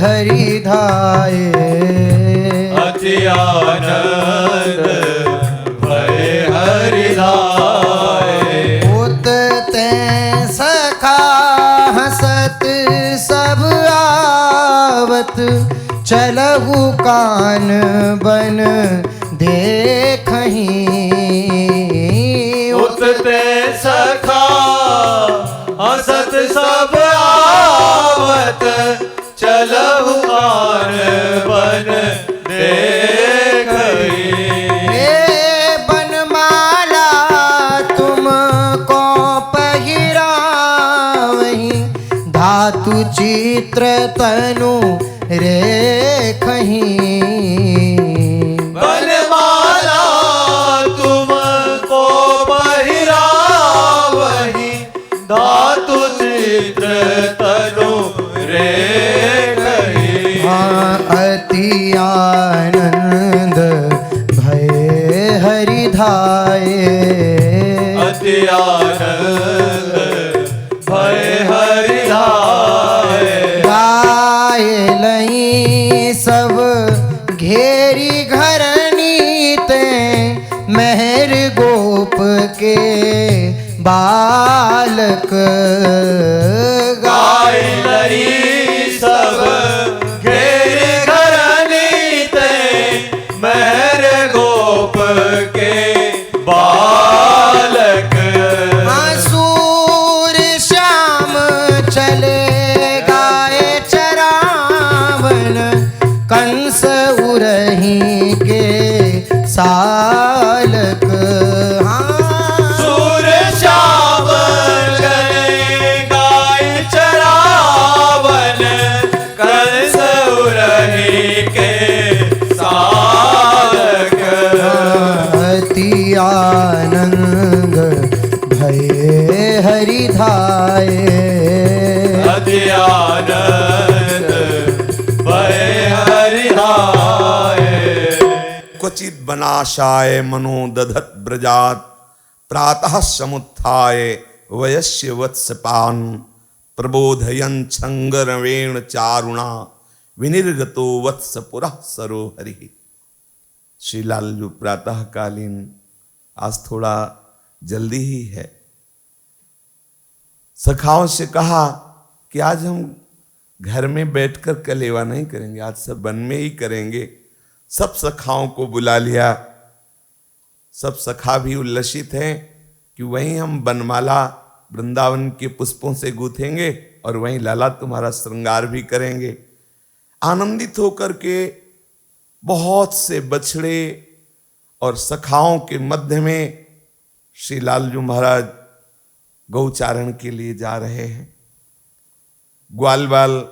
A: हरि धाये।
B: अति आनंद भय हरि धाये।
A: उत ते सखा हसत सब आवत, चलहु कान बन देखहीं।
B: उतते सखा हसत सब आवत, चलहु कान बन देखहीं।
A: हे बनमाला तुमको पहिरावहीं, धातु चित्र तनु रेखहीं।
B: बनमाला तुमको पहिरावहीं, धातु चित्र तनु रेखहीं।
A: हाँ अति आनंद भय हरि धाये।
B: अति आनंद भय हरि धाये।
A: गाय लई सब घेरी घरनी ते, मेहर गोप के बालक।
B: गाय लई सब घेर घरनी ते, मेहर गोप के बालक।
A: सूर श्याम चले गाय चरावन, कंस उरही के सालक।
B: सूर श्याम चले गाय चरावन, कंस उरही के सालक।
A: अति आनंद भय हरि धाये।
B: अति आनंद भय हरि धाये।
C: क्वचित बनाशाय मनो दधत ब्रजात, प्रातः समुत्थाय वयस्य वत्सपान, प्रबोधयन् छंगरवेण चारुणा, विनिर्गतो वत्स पुरः सरोहरि। श्री लालजू प्रातःकालीन आज थोड़ा जल्दी ही है। सखाओं से कहा कि आज हम घर में बैठकर कलेवा नहीं करेंगे, आज सब वन में ही करेंगे। सब सखाओं को बुला लिया। सब सखा भी उल्लसित हैं कि वहीं हम बनमाला वृंदावन के पुष्पों से गूंथेंगे और वहीं लाला तुम्हारा श्रृंगार भी करेंगे। आनंदित होकर के बहुत से बछड़े और सखाओं के मध्य में श्री लालजू महाराज गौचारण के लिए जा रहे हैं। ग्वाल बाल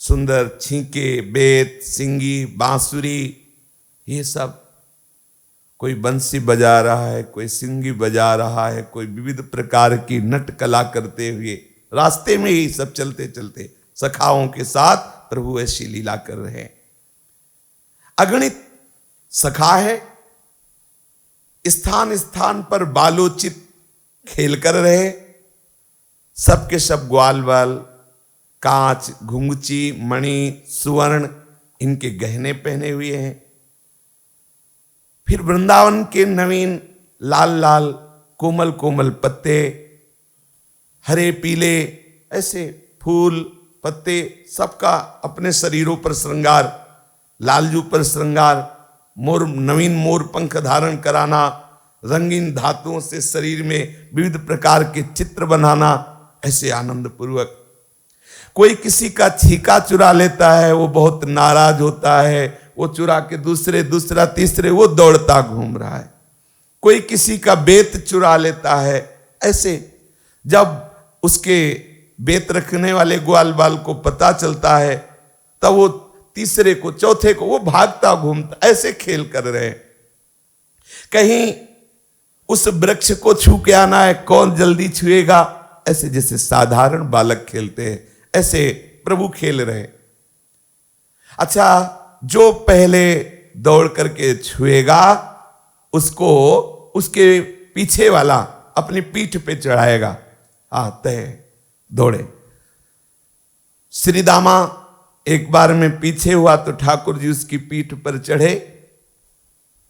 C: सुंदर छींके, बेत, सिंगी, बांसुरी, ये सब, कोई बंसी बजा रहा है, कोई सिंगी बजा रहा है, कोई विविध प्रकार की नट कला करते हुए रास्ते में ही सब चलते चलते सखाओं के साथ प्रभु ऐसी लीला कर रहे हैं। अगणित सखा है, स्थान स्थान पर बालोचित खेल कर रहे। सबके सब ग्वाल बाल, कांच, घुंघची, मणि, सुवर्ण, इनके गहने पहने हुए हैं। फिर वृंदावन के नवीन लाल लाल कोमल कोमल पत्ते, हरे पीले ऐसे फूल पत्ते, सबका अपने शरीरों पर श्रृंगार, लालजू पर श्रृंगार, मोर नवीन मोर पंख धारण कराना, रंगीन धातुओं से शरीर में विविध प्रकार के चित्र बनाना, ऐसे आनंद पूर्वक। कोई किसी का छीका चुरा लेता है, वो बहुत नाराज होता है, वो चुरा के दूसरा तीसरे वो दौड़ता घूम रहा है। कोई किसी का बेत चुरा लेता है। ऐसे जब उसके बेत रखने वाले ग्वाल बाल को पता चलता है, तब वो तीसरे को, चौथे को, वो भागता घूमता, ऐसे खेल कर रहे हैं। कहीं उस वृक्ष को छू के आना है, कौन जल्दी छुएगा, ऐसे जैसे साधारण बालक खेलते हैं, ऐसे प्रभु खेल रहे। अच्छा, जो पहले दौड़ करके छुएगा उसको उसके पीछे वाला अपनी पीठ पे चढ़ाएगा। तय दौड़े। श्री दामा एक बार में पीछे हुआ तो ठाकुर जी उसकी पीठ पर चढ़े।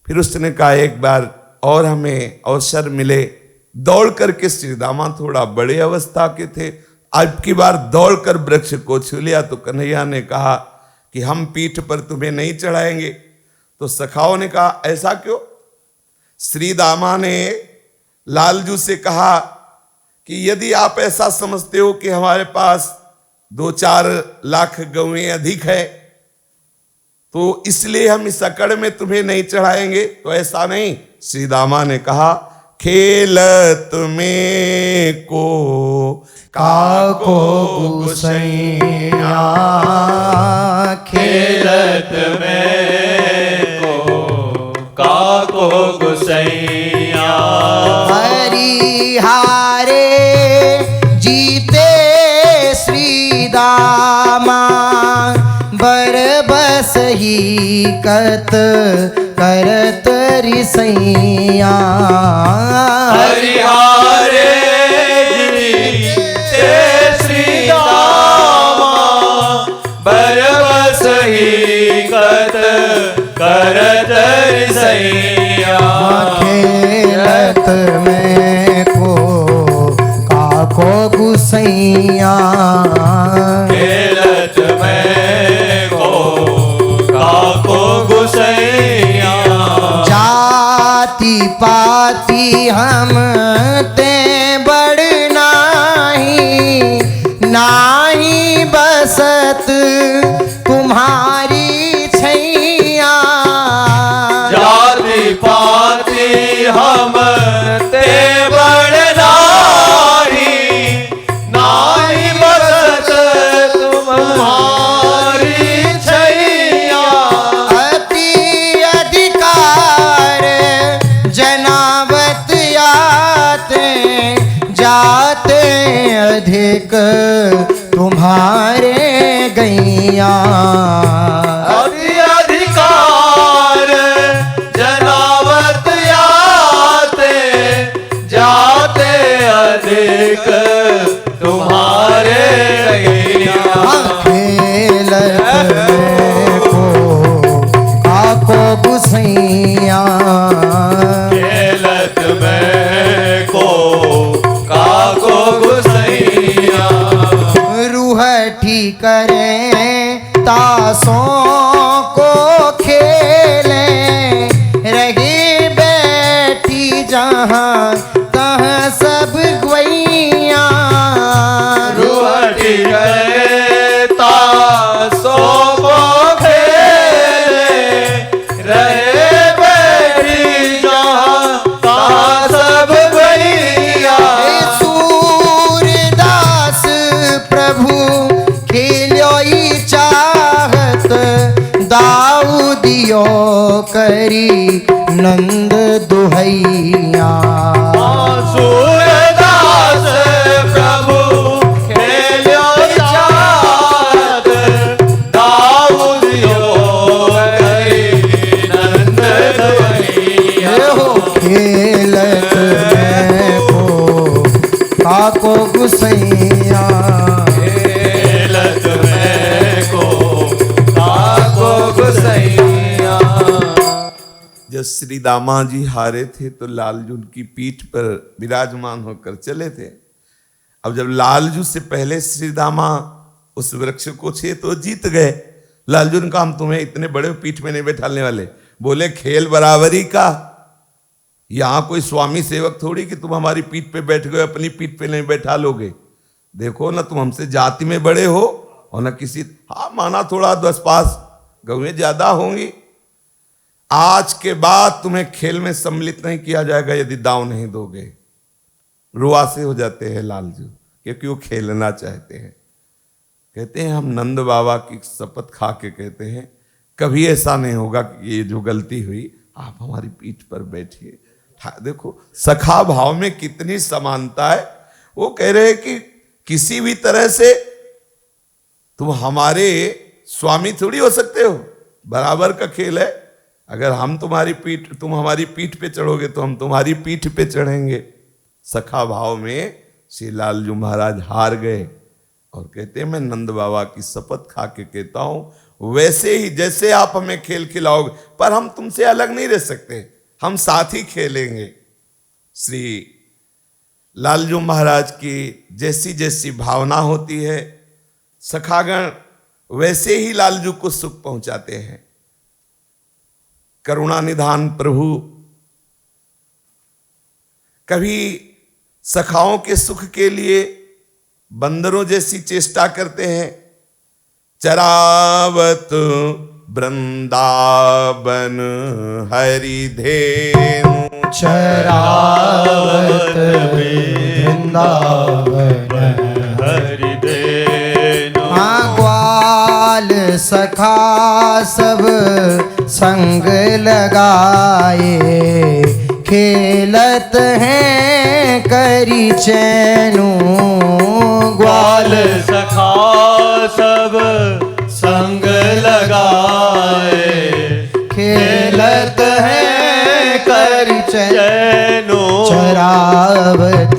C: फिर उसने कहा एक बार और हमें अवसर मिले। दौड़ करके श्री दामा थोड़ा बड़े अवस्था के थे, अब की बार दौड़कर वृक्ष को छू लिया। तो कन्हैया ने कहा कि हम पीठ पर तुम्हें नहीं चढ़ाएंगे। तो सखाओं ने कहा ऐसा क्यों? श्री दामा ने लालजू से कहा कि यदि आप ऐसा समझते हो कि हमारे पास 2-4 लाख गौएं अधिक है तो इसलिए हम इस अकड़ में तुम्हें नहीं चढ़ाएंगे, तो ऐसा नहीं। श्री दामा ने कहा खेलत में को
A: काको गुसैया
B: खेलत में को काको गुसैया
A: हरिहारे जीते श्री दामा बरबस ही कत करत रिसैया
B: हरिहारे जीते श्री दामा बरबस ही कत करत रिसैया
A: खेलत में को काको गुसैया
B: खेलत में को काको गुसैया
A: जाति पाति हम ते बड़ नाही बसत तुम्हारी छैया
B: जाति पाति हम ते बड़ नाही बसत तुम्हारी छैया
A: अति अधिकार जनावत जाते अधिक तुम्हारे गैया
B: अति अधिकार जनावत जाते अधिक तुम्हारे गैया
A: खेलत में को काको गुसैया
B: खेलत में को काको गुसैया
A: रूहठी करे तासों को खेले रही बैठी जहाँ तहाँ सब ग्वैया
B: रूहठी करे तासों को खेले रहे बैठी जहाँ तहाँ सब ग्वैया
A: सूरदास प्रभु खेलो चाहत दाऊदियो करी नंद दुहैया
B: सूरदास प्रभु खेलो चाहत दाऊदियो करी नंद दुहैया
A: खेलत में को काको गुसैया
B: खेलत में को काको गुसैया
C: जब श्री दामा जी हारे थे तो लालजू उनकी पीठ पर विराजमान होकर चले थे। अब जब लालजू से पहले श्री दामा उस वृक्ष को छे तो जीत गए। लालजू ने कहा हम तुम्हें इतने बड़े पीठ में नहीं बैठाने वाले। बोले खेल बराबरी का, यहां कोई स्वामी सेवक थोड़ी कि तुम हमारी पीठ पे बैठ गए अपनी पीठ पे नहीं बैठा लोगे। देखो ना तुम हमसे जाति में बड़े हो और ना किसी, हाँ माना थोड़ा 10-5 गौएं ज्यादा होंगी। आज के बाद तुम्हें खेल में सम्मिलित नहीं किया जाएगा यदि दांव नहीं दोगे। रुआसे हो जाते हैं लालजू क्योंकि वो खेलना चाहते हैं। कहते हैं हम नंद बाबा की शपथ खा के कहते हैं कभी ऐसा नहीं होगा कि ये जो गलती हुई आप हमारी पीठ पर बैठिए। देखो सखा भाव में कितनी समानता है। वो कह रहे हैं कि किसी भी तरह से तुम हमारे स्वामी थोड़ी हो सकते हो, बराबर का खेल है। अगर तुम हमारी पीठ पे चढ़ोगे तो हम तुम्हारी पीठ पे चढ़ेंगे। सखा भाव में श्री लालजू महाराज हार गए और कहते मैं नंद बाबा की शपथ खा के कहता हूं वैसे ही जैसे आप हमें खेल खिलाओगे, पर हम तुमसे अलग नहीं रह सकते, हम साथ ही खेलेंगे। श्री लालजू महाराज की जैसी जैसी भावना होती है, सखागण वैसे ही लालजू को सुख पहुंचाते हैं। करुणा निधान प्रभु कभी सखाओं के सुख के लिए बंदरों जैसी चेष्टा करते हैं। चरावत वृंदावन हरिधेनु,
A: चरावत वृंदावन
B: हरिधेनु।
A: हाँ, ग्वाल सखा सब संग लगाए, खेलत हैं करी चैनु।
B: ग्वाल सखा सब संग लगाए,
A: खेलत हैं करी चैनु।
B: चैनो।
A: चरावत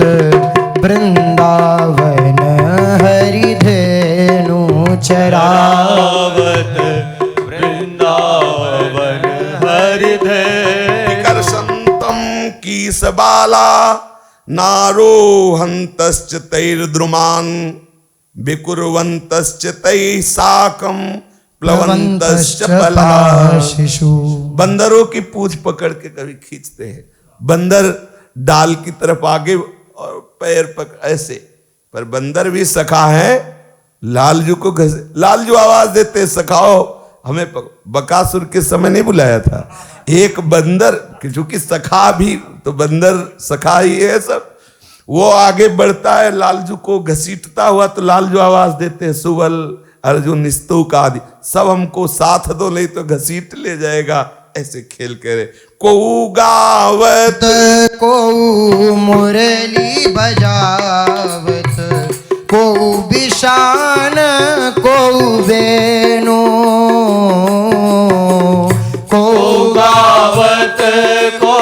A: वृंदावन हरिधेनु,
B: चरावत वृंदावन हरिधेनु।
C: करसंतम कीस बाला नारोहंतश्च तैर्द्रुमान्, विकुर्वन्तश्च तैः साकं प्लवन्तश्च पलाशिषु। बंदरों की पूंछ पकड़ के कभी खींचते हैं, बंदर डाल की तरफ आगे और पैर पकड़ ऐसे, पर बंदर भी सखा है। लालजू को लालजू आवाज देते सखाओ हमें बकासुर के समय नहीं बुलाया था। एक बंदर, क्योंकि सखा भी तो बंदर सखा ही है सब, वो आगे बढ़ता है लालजू को घसीटता हुआ, तो लालजू आवाज देते हैं सुबल अर्जुन स्तूक आदि सब हमको साथ दो, नहीं तो घसीट ले जाएगा। ऐसे खेल करे को गावत
A: को मुरली बजावत, को बिशान को बेनो, को
B: गावत को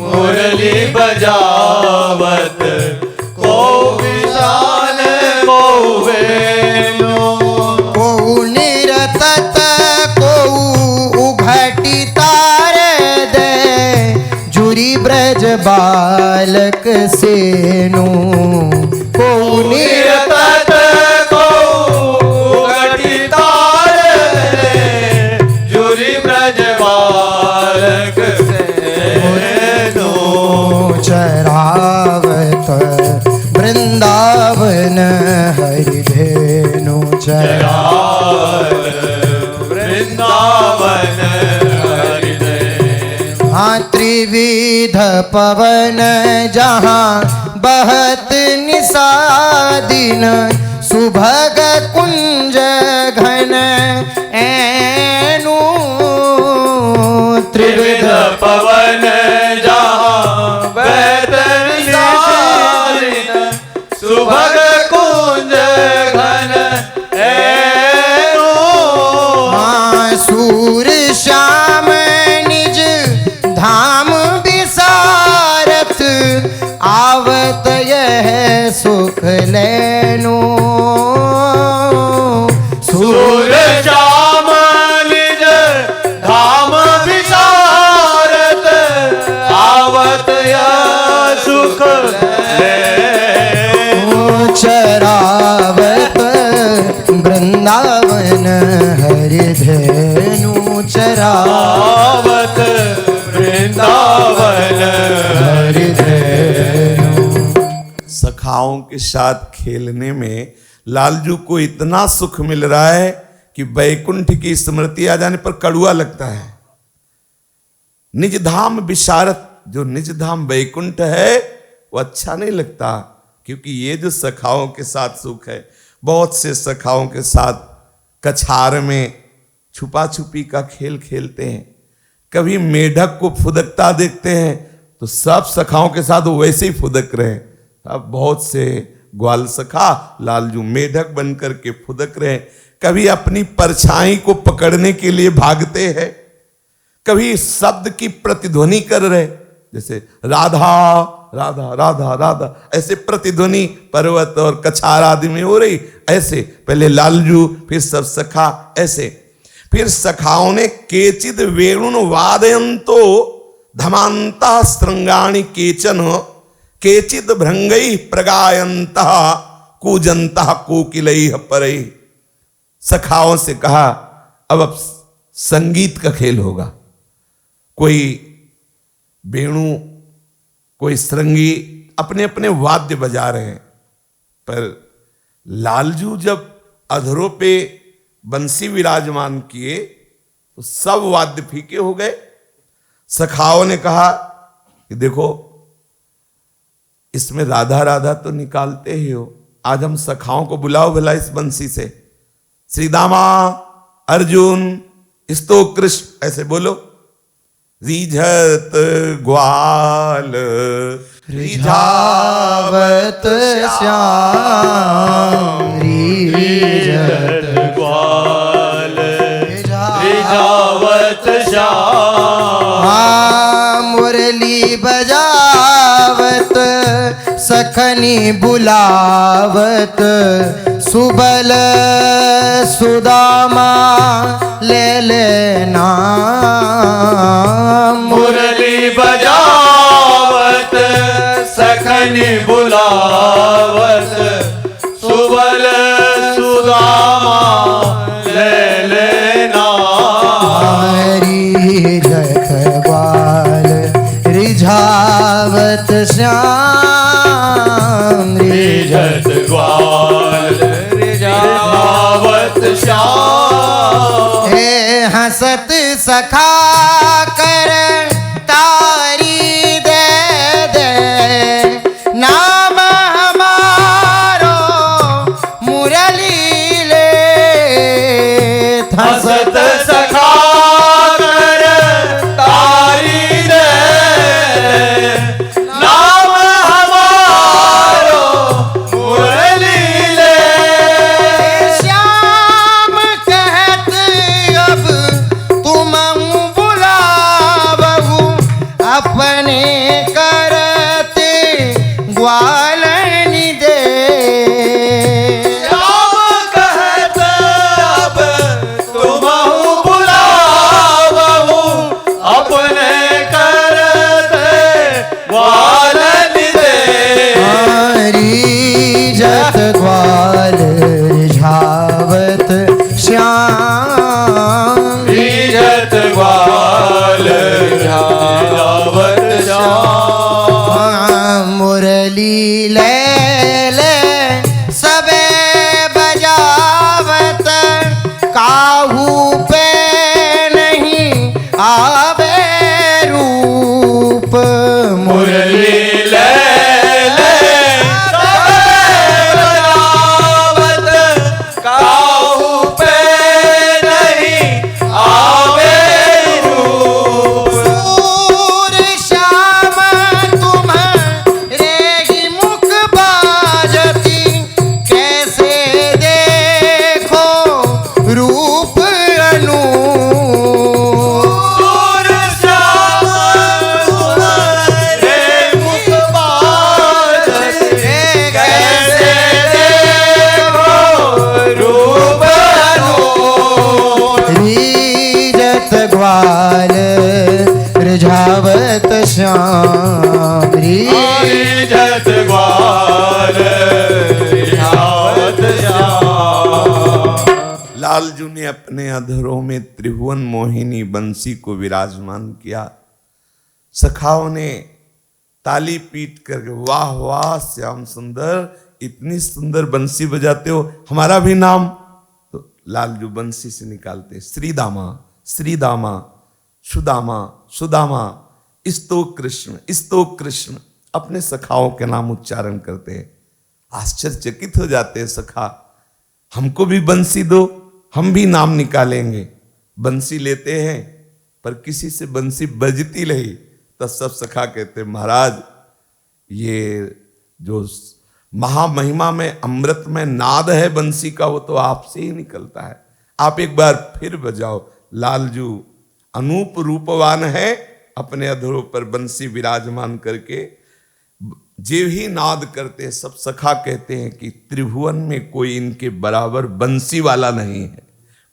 B: मुरली बजावत, को विशाल को वेणु।
A: को निरतत को उघटी तार दे, जुरी ब्रज बालक सेनु। को
B: निरतत को उघटी तार दे, जुरी ब्रज बालक सेनु।
A: चरावत वृंदावन हरिधेनु,
B: वृंदावन हरिधेनु।
A: हाँ, त्रिविध पवन जहाँ बहत निषादिन, सुभग कुंज घन ऐनु।
B: त्रिविध पवन जहाँ बहत निषादिन, सुभग कुंज घन ऐनु।
A: हाँ, सूर श्याम निज धाम विसारत, आवत यह सुख लेनु।
B: सूर श्याम निज धाम विसारत, आवत यह सुख लेनु।
A: चरावत वृंदावन हरिधेनु,
B: आवत वृंदावन
A: हरिधेनु।
C: सखाओं के साथ खेलने में लालजू को इतना सुख मिल रहा है कि वैकुंठ की स्मृति आ जाने पर कड़ुआ लगता है। निज धाम विशारत, जो निज धाम वैकुंठ है वो अच्छा नहीं लगता, क्योंकि ये जो सखाओं के साथ सुख है, बहुत से सखाओं के साथ कछार में छुपा छुपी का खेल खेलते हैं, कभी मेढक को फुदकता देखते हैं तो सब सखाओं के साथ वो वैसे ही फुदक रहे हैं। अब बहुत से ग्वाल सखा लालजू मेढक बन करके फुदक रहे हैं, कभी अपनी परछाई को पकड़ने के लिए भागते हैं, कभी शब्द की प्रतिध्वनि कर रहे, जैसे राधा राधा राधा राधा ऐसे प्रतिध्वनि पर्वत और कछार आदि में हो रही। ऐसे पहले लालजू, फिर सब सखा, ऐसे फिर सखाओं ने केचिद वेणुन वादयंतो धमांता श्रृंगाणि केचन केचिद भृंगई प्रगायंता कूजंता कोकिलई परई। सखाओं से कहा अब संगीत का खेल होगा। कोई वेणु, कोई श्रृंगी अपने अपने वाद्य बजा रहे हैं, पर लालजू जब अधरों पे बंसी विराजमान किए तो सब वाद्य फीके हो गए। सखाओं ने कहा कि देखो इसमें राधा राधा तो निकालते ही हो, आज हम सखाओं को बुलाओ भला इस बंसी से। श्री दामा अर्जुन स्तो कृष्ण ऐसे बोलो। रिझत ग्वाल
A: रिझावत श्याम, रिझत
B: ग्वाल रिझावत श्याम।
A: मुरली बजावत सखनी बुलावत, सुबल सुदामा ले लेना।
B: मुरली बजावत सखनी बुलावत, सुबल सुदामा ले लेना।
A: रिझत ग्वाल रिझावत श्याम,
B: रिझत ग्वाल रिझावत श्याम।
A: हे हंसत सखा कर तारी दे दे, नाम हमारो मुरली ले।
B: हंसत सखा कर तारी दे, नाम हमारो मुरली ले।
A: श्याम कहत अब तुम बुलावहु, अपने करते ग्वालनि दे।
B: श्याम कहत अब तुमहु बुलावहु, अपने करते ग्वालन दे।
A: रिझत ग्वाल रिझावत श्याम,
B: रिझत ग्वाल रिझावत श्याम।
A: मुरली ले ले सबे बजावत, काहू पे नहीं आवे रूप।
B: मुरली ले ले बजावत, काहू पे नहीं आवे रूप।
A: सूर श्याम तुम्हारे ही मुख बाजती, कैसे देखो रूप अनूप।
B: सूर श्याम तुम्हारे मुख बाजते, कैसे देखो रूप अनूप।
A: रिझत ग्वाल रिझावत श्याम,
B: रिझत ग्वाल रिझावत श्याम।
C: लालजू ने अपने अधरों में त्रिभुवन मोहिनी बंसी को विराजमान किया। सखाओं ने ताली पीट करके वाह वाह श्याम सुंदर, इतनी सुंदर बंसी बजाते हो, हमारा भी नाम। तो लालजू बंसी से निकालते श्रीदामा श्रीदामा, सुदामा सुदामा, स्तो कृष्ण, अपने सखाओं के नाम उच्चारण करते हैं। आश्चर्यचकित हो जाते हैं सखा, हमको भी बंसी दो, हम भी नाम निकालेंगे। बंसी लेते हैं पर किसी से बंसी बजती नहीं। तब सब सखा कहते महाराज, ये जो महामहिमा में अमृत में नाद है बंसी का, वो तो आपसे ही निकलता है। आप एक बार फिर बजाओ। लालजू अनूप रूपवान है, अपने अधरों पर बंसी विराजमान करके जे भी नाद करते हैं सब सखा कहते हैं कि त्रिभुवन में कोई इनके बराबर बंसी वाला नहीं है,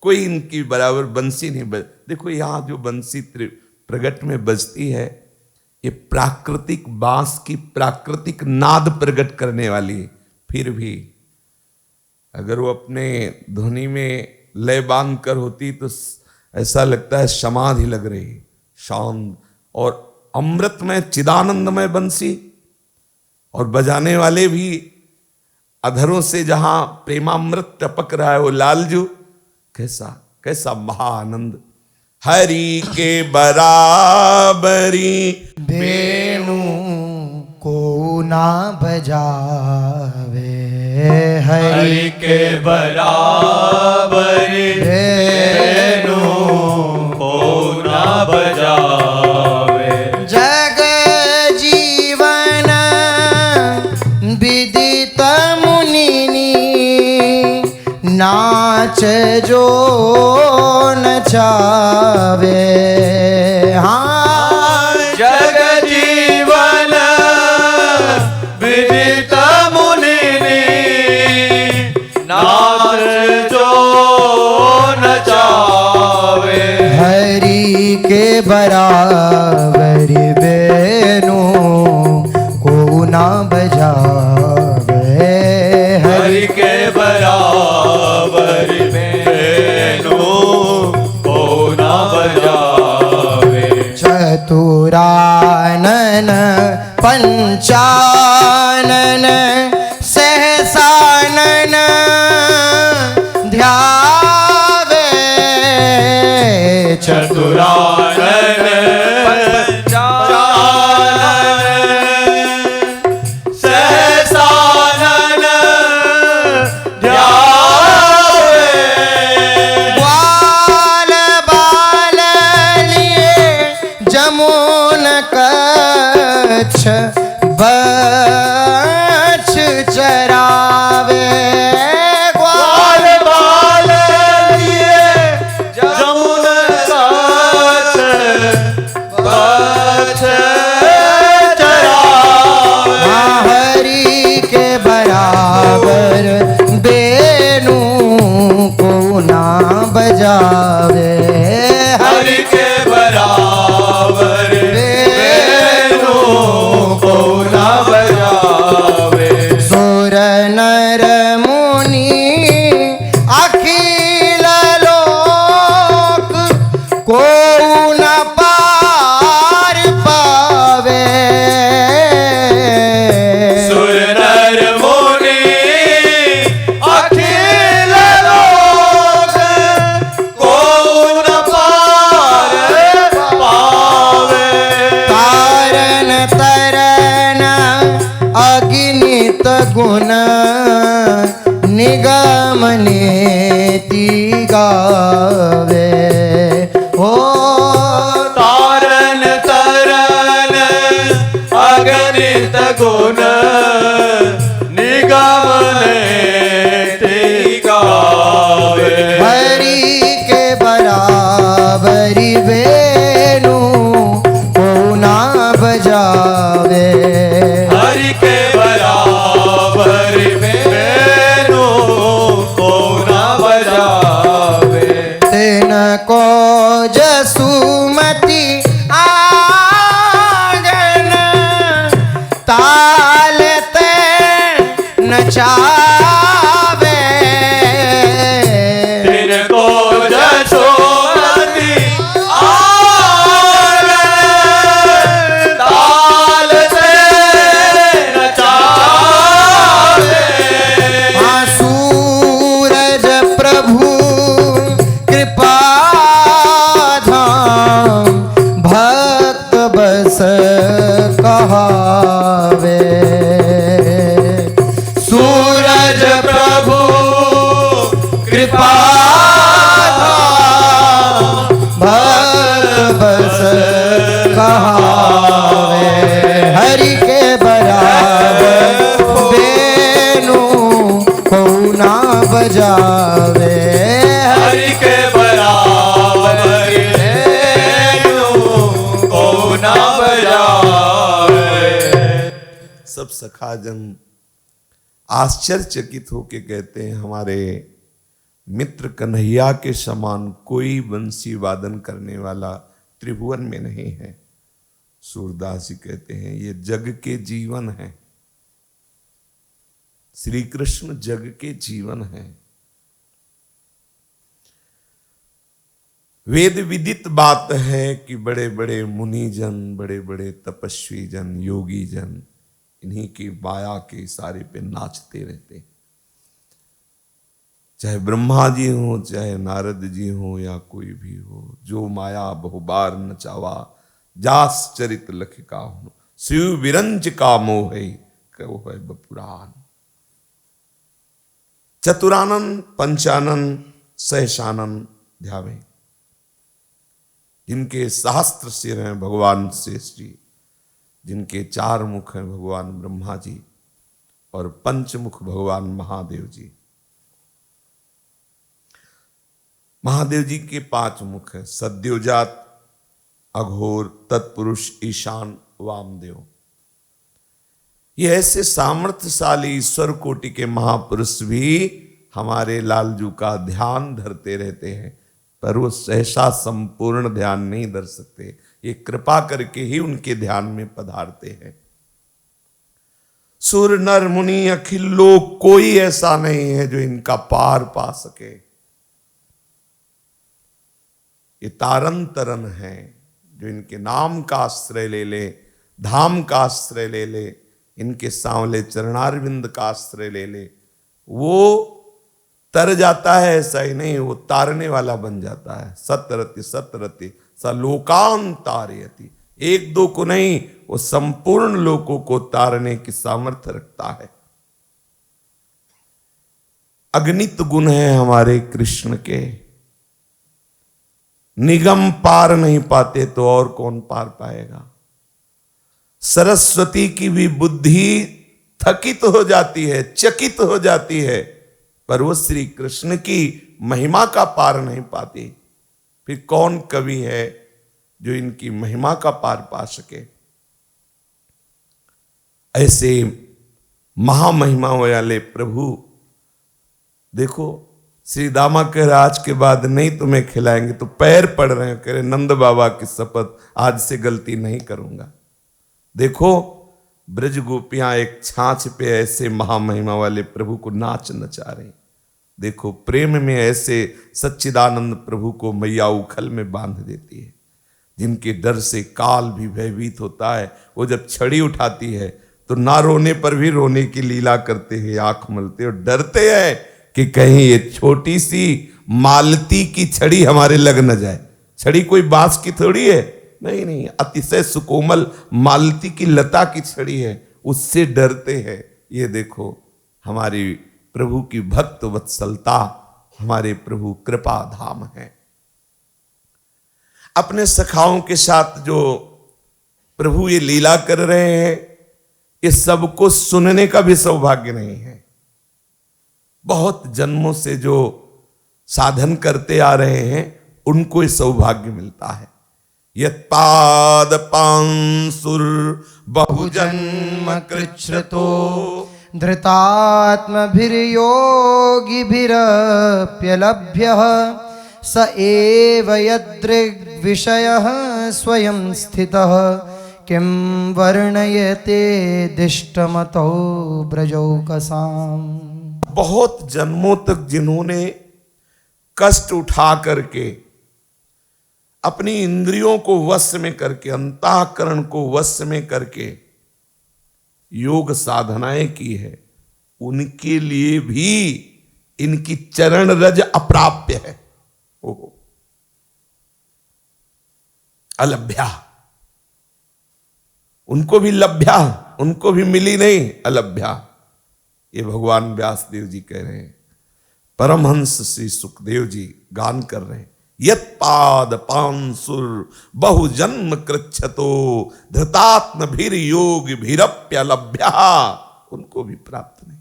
C: कोई इनकी बराबर बंसी नहीं बज। देखो यहाँ जो बंसी प्रगट में बजती है ये प्राकृतिक बांस की प्राकृतिक नाद प्रकट करने वाली। फिर भी अगर वो अपने ध्वनि में लय बांध कर होती तो ऐसा लगता है समाधि लग रही, शांत और अमृतमय चिदानंदमय बंसी। और बजाने वाले भी अधरों से जहां प्रेमामृत टपक रहा है वो लालजू, कैसा कैसा महाआनंद। हरि के बराबरी
A: वेणु को ना बजावे, हरि
B: हरि के बराबर वेणु को ना बजावे।
A: जग जीवन विदित मुनिनी, नाच जो नचावे। हाँ
B: जग जीवन विदित मुनिनी, नाच जो नचावे।
A: हरि के बराबर वेणु को ना बजावे,
B: हरि के बराबर वेणु को ना बजावे।
A: चतुरानन पंचानन सहसानन ध्यावे।
B: चतुरानन पंचानन सहसानन ध्यावे।
A: ग्वाल बाल लिए जमुन कच्छ बछ चरावे।
B: ग्वाल बाल लिए जमुन कच्छ बछ चरावे।
A: हरि के बराबर वेणु को ना बजावे,
B: हरि के बराबर वेणु को ना बजावे।
A: सुर नर मुनि अखिल लोक को न पार पावे।
B: सुर नर मुनि अखिल लोक को न पार पावे।
A: तारन तरन अग्नित गुण निगम नेति गावे। ओ
B: तारन तरन अगणित गुण निगम नेति गावे।
A: हरि के बराबरी वेणु को ना बजावे,
B: हरि के बराबर वेणु को ना बजावे।
A: तेन को जसुमती आंगन ताल ते नचावे।
B: तिनको जसोमती आंगन ताल से नचावे।
A: हाँ सूरज प्रभु कृपा धाम भक्त बस कहावे।
B: सूरज प्रभु कृपा
A: भक्त बस कहावे। हरि के बराबर वेणु को ना बजावे,
B: हरि के बराबर वेणु को ना बजावे।
C: सब सखाजन आश्चर्यचकित होके कहते हैं, हमारे मित्र कन्हैया के समान कोई बंसी वादन करने वाला त्रिभुवन में नहीं है। सूरदास जी कहते हैं ये जग के जीवन है, श्री कृष्ण जग के जीवन है। वेद विदित बात है कि बड़े बड़े मुनि जन, बड़े बड़े तपस्वी जन, योगी जन इन्हीं की माया के इशारे पे नाचते रहते, चाहे ब्रह्मा जी हो, चाहे नारद जी हो, या कोई भी हो। जो माया बहुबार नचावा, जास चरित लख का हो, शिव विरंज का मोह है, कहो है बपुरान। चतुरानन पंचानन सहसानन ध्यावे, जिनके सहस्त्र सिर हैं भगवान शेष जी, जिनके 4 मुख हैं भगवान ब्रह्मा जी, और पंचमुख भगवान महादेव जी। महादेव जी के 5 मुख हैं, सद्योजात, अघोर, तत्पुरुष, ईशान, वामदेव। ये ऐसे सामर्थ्यशाली ईश्वर कोटि के महापुरुष भी हमारे लालजू का ध्यान धरते रहते हैं, पर वो सहसा संपूर्ण ध्यान नहीं धर सकते। ये कृपा करके ही उनके ध्यान में पधारते हैं। सुर नर मुनि अखिल लोक कोई ऐसा नहीं है जो इनका पार पा सके। ये तारन तरन है, जो इनके नाम का आश्रय ले ले, धाम का आश्रय ले ले, इनके सांवले चरणारविंद का आश्रय ले ले, वो तर जाता है। ऐसा ही नहीं, वो तारने वाला बन जाता है। सतरति सतरति स लोकान तारयति, 1-2 को नहीं, वो संपूर्ण लोकों को तारने की सामर्थ्य रखता है। अगणित गुण है हमारे कृष्ण के, निगम पार नहीं पाते तो और कौन पार पाएगा। सरस्वती की भी बुद्धि थकित हो जाती है, चकित हो जाती है, पर वो श्री कृष्ण की महिमा का पार नहीं पाती। फिर कौन कवि है जो इनकी महिमा का पार पा सके। ऐसे महामहिमा वाले प्रभु देखो, श्री दामा कह रहे आज के बाद नहीं तुम्हें खिलाएंगे, तो पैर पड़ रहे हैं, कह रहे नंद बाबा की शपथ आज से गलती नहीं करूंगा। देखो ब्रज गोपियां एक छाछ पे ऐसे महामहिमा वाले प्रभु को नाच नचा रही। देखो प्रेम में ऐसे सच्चिदानंद प्रभु को मैया उखल में बांध देती है, जिनके डर से काल भी भयभीत होता है। वो जब छड़ी उठाती है तो ना रोने पर भी रोने की लीला करते हैं, आंख मलते और डरते हैं कि कहीं ये छोटी सी मालती की छड़ी हमारे लग न जाए। छड़ी कोई बांस की थोड़ी है, नहीं नहीं, अतिशय सुकोमल मालती की लता की छड़ी है, उससे डरते हैं। ये देखो हमारी प्रभु की भक्त वत्सलता, हमारे प्रभु कृपा धाम है। अपने सखाओं के साथ जो प्रभु ये लीला कर रहे हैं, ये सबको सुनने का भी सौभाग्य नहीं है। बहुत जन्मों से जो साधन करते आ रहे हैं उनको ये सौभाग्य मिलता है। यत्पाद पांसुर बहुजन्म कृच्छ्रतो
A: धृतात्मभिर्योगिभिरप्यलभ्यः स एव यदृग्विषयः स्वयं स्थितः किं वर्णयते दिष्टमतो ब्रजौकसाम्।
C: बहुत जन्मों तक जिन्होंने कष्ट उठा करके अपनी इंद्रियों को वश में करके, अंतःकरण को वश में करके योग साधनाएं की है, उनके लिए भी इनकी चरण रज अप्राप्य है। ओहो अलभ्या, उनको भी लभ्या, उनको भी मिली नहीं, अलभ्या। ये भगवान व्यासदेव जी कह रहे हैं, परमहंस श्री सुखदेव जी गान कर रहे हैं। यत्पाद पांसुर बहुजन्म कृच्छतो धृतात्म भीर योग भीरप्यलभ्या, उनको भी प्राप्त नहीं।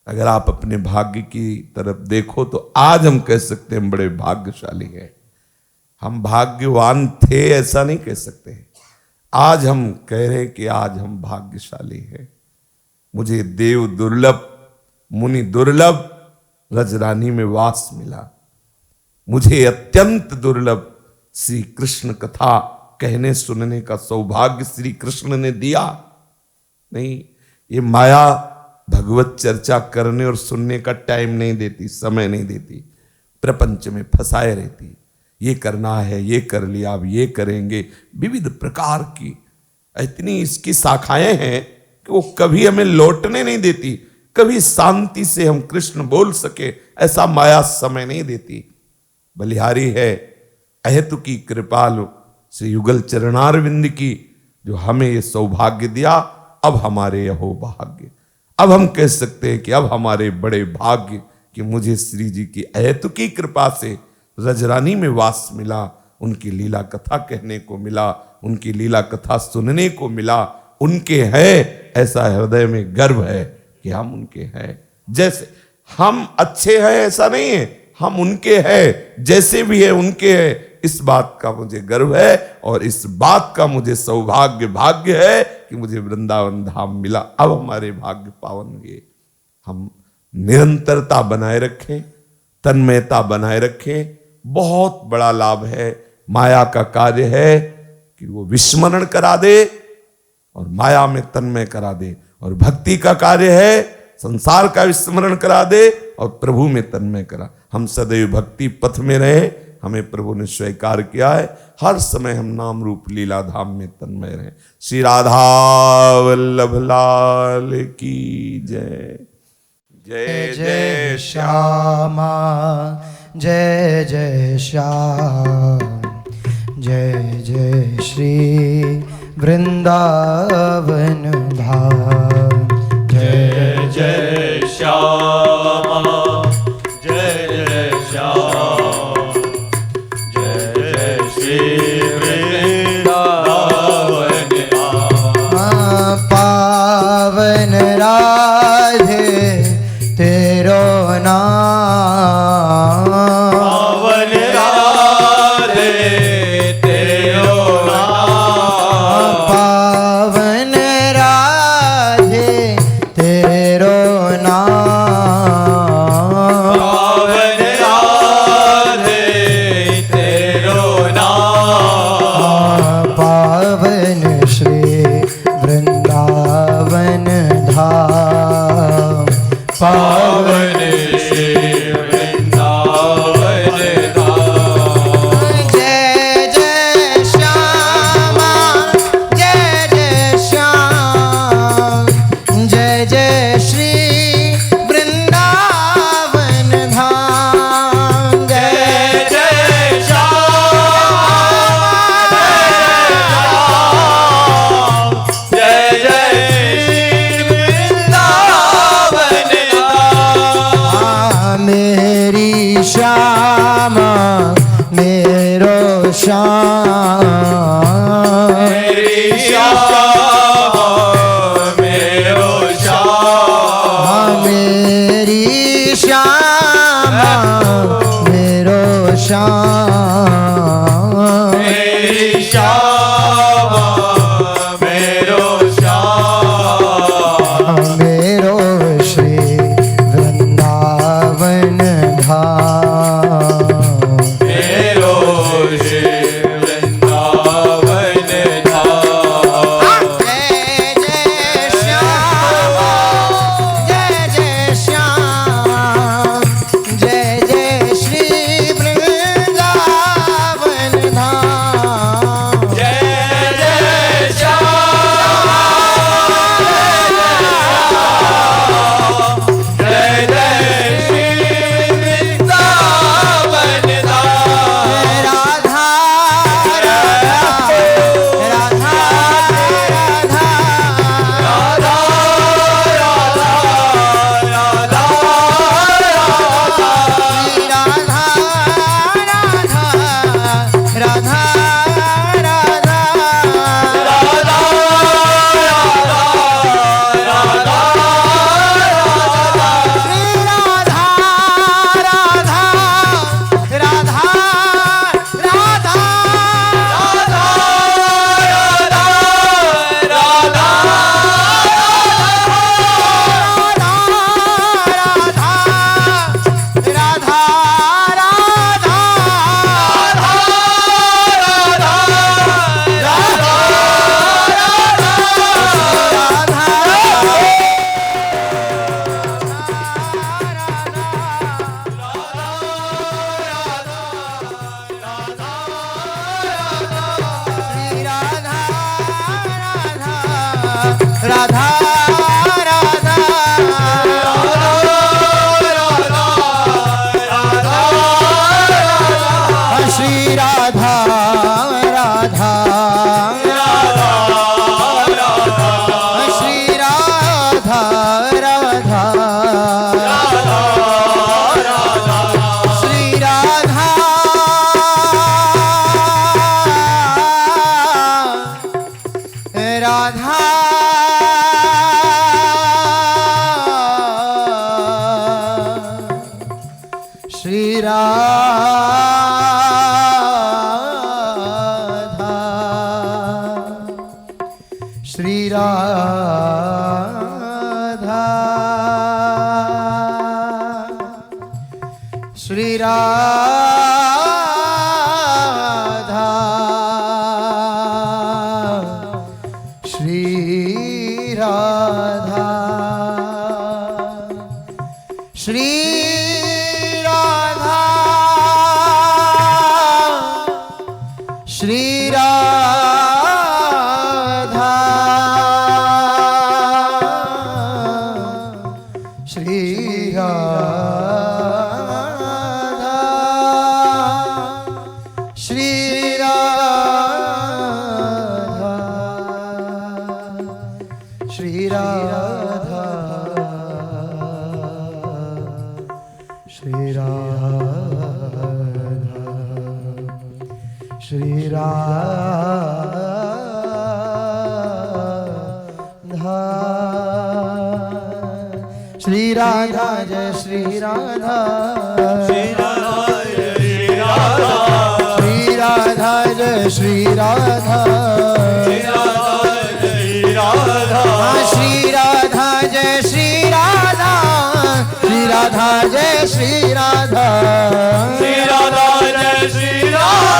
C: अगर आप अपने भाग्य की तरफ देखो तो आज हम कह सकते हैं हम बड़े भाग्यशाली हैं, हम भाग्यवान थे ऐसा नहीं कह सकते। आज हम कह रहे हैं कि आज हम भाग्यशाली हैं। मुझे देव दुर्लभ, मुनि दुर्लभ रजरानी में वास मिला। मुझे अत्यंत दुर्लभ श्री कृष्ण कथा कहने सुनने का सौभाग्य श्री कृष्ण ने दिया। नहीं, ये माया भगवत चर्चा करने और सुनने का टाइम नहीं देती, समय नहीं देती, प्रपंच में फंसाए रहती। ये करना है, ये कर लिया, अब ये करेंगे, विविध प्रकार की इतनी इसकी शाखाएं हैं कि वो कभी हमें लौटने नहीं देती, कभी शांति से हम कृष्ण बोल सके ऐसा माया समय नहीं देती। बलिहारी है अहेतु की कृपालु श्री युगल चरणारविंद की, जो हमें ये सौभाग्य दिया। अब हमारे यहो भाग्य, अब हम कह सकते हैं कि अब हमारे बड़े भाग्य कि मुझे श्री जी की अहेतु की कृपा से रजरानी में वास मिला, उनकी लीला कथा कहने को मिला, उनकी लीला कथा सुनने को मिला। उनके हैं ऐसा हृदय में गर्व है कि हम उनके हैं। जैसे हम अच्छे हैं ऐसा नहीं है, हम उनके हैं, जैसे भी है उनके हैं, इस बात का मुझे गर्व है। और इस बात का मुझे सौभाग्य भाग्य है कि मुझे वृंदावन धाम मिला। अब हमारे भाग्य पावन हुए। हम निरंतरता बनाए रखें, तन्मयता बनाए रखें। बहुत बड़ा लाभ है। माया का कार्य है कि वो विस्मरण करा दे और माया में तन्मय करा दे, और भक्ति का कार्य है संसार का विस्मरण करा दे और प्रभु में तन्मय करा। हम सदैव भक्ति पथ में रहे, हमें प्रभु ने स्वीकार किया है। हर समय हम नाम रूप लीला धाम में तन्मय रहे। श्री राधा वल्लभ लाल की जय। जय जय
A: श्यामा, जय जय श्याम, जय जय श्री वृंदावन धाम।
B: जय जय श्यामा, जय जय श्याम, जय जय श्री वृंदावन धाम।
A: पावन राधे तेरो नाम,
B: पावन राधे तेरो नाम,
A: पावन राधे तेरो नाम,
B: पावन राधे तेरो नाम।
A: पावन श्री वृंदावन धाम,
B: पावन श्री वृंदावन धाम।
A: जय जय श्यामा, जय जय श्याम, जय जय श्री वृंदावन धाम।
B: जय जय श्याम, जय जय श्री वृंदावन धाम।
A: मेरी श्यामा मेरो श्याम,
B: मेरी श्यामा मेरो श्याम,
A: मेरी श्यामा मेरो श्याम,
B: मेरी श्यामा मेरो श्याम।
A: मेरो श्री वृंदावन धाम।
B: मेरो श्री वृंदावन धाम।
A: जय जय श्यामा, जय जय श्याम, जय जय श्री वृंदावन राधा राधा श्री राधा राधा श्री राधा राधा श्री राधा राधा श्री राधा श्री राधा श्री राधा श्री राधा श्री राधा श्री राधा श्री राधा श्री राधा श्री राधा श्री राधा श्री राधा श्री राधा जय श्री राधा श्री राधा जय श्री राधा श्री राधा जय श्री राधा श्री राधा जय श्री राधा
B: श्री राधा जय श्री राधा श्री राधा जय
A: श्री राधा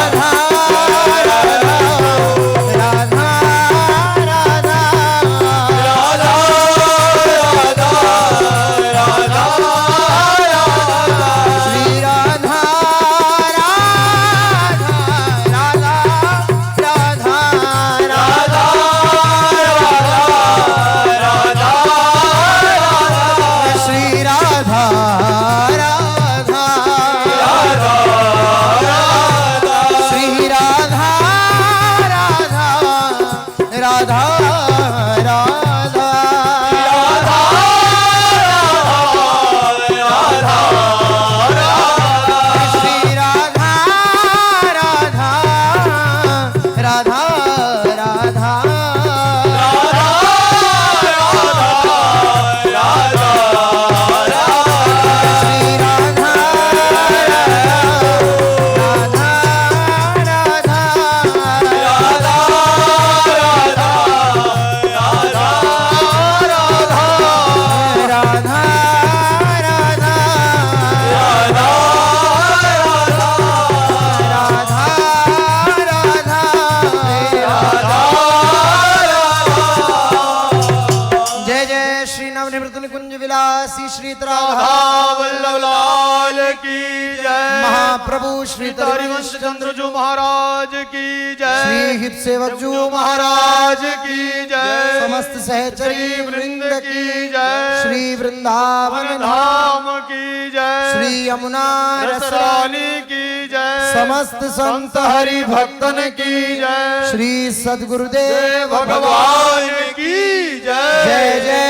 A: राधा राधा राधा श्री राधा राधा राधा राधा श्री राधा राधा श्री राधा राधा राधा राधा श्री राधा राधा राधा राधा श्री राधा जय जय श्री नवनिवृत्त निकुंज विलासी श्री राधा
B: वल्लभ लाल की जय।
A: महाप्रभु श्री
B: हरिवंश चंद्रजू महाराज की जय।
A: श्री हित सेवक जू
B: महाराज की जय।
A: समस्त सहचरी
B: वृंद की जय।
A: श्री वृंदावन
B: धाम की जय।
A: श्री यमुना
B: रसरानी की जय।
A: समस्त संत हरि भक्तन की
B: जय।
A: श्री सद्गुरुदेव
B: भगवान की जय।
A: जय जय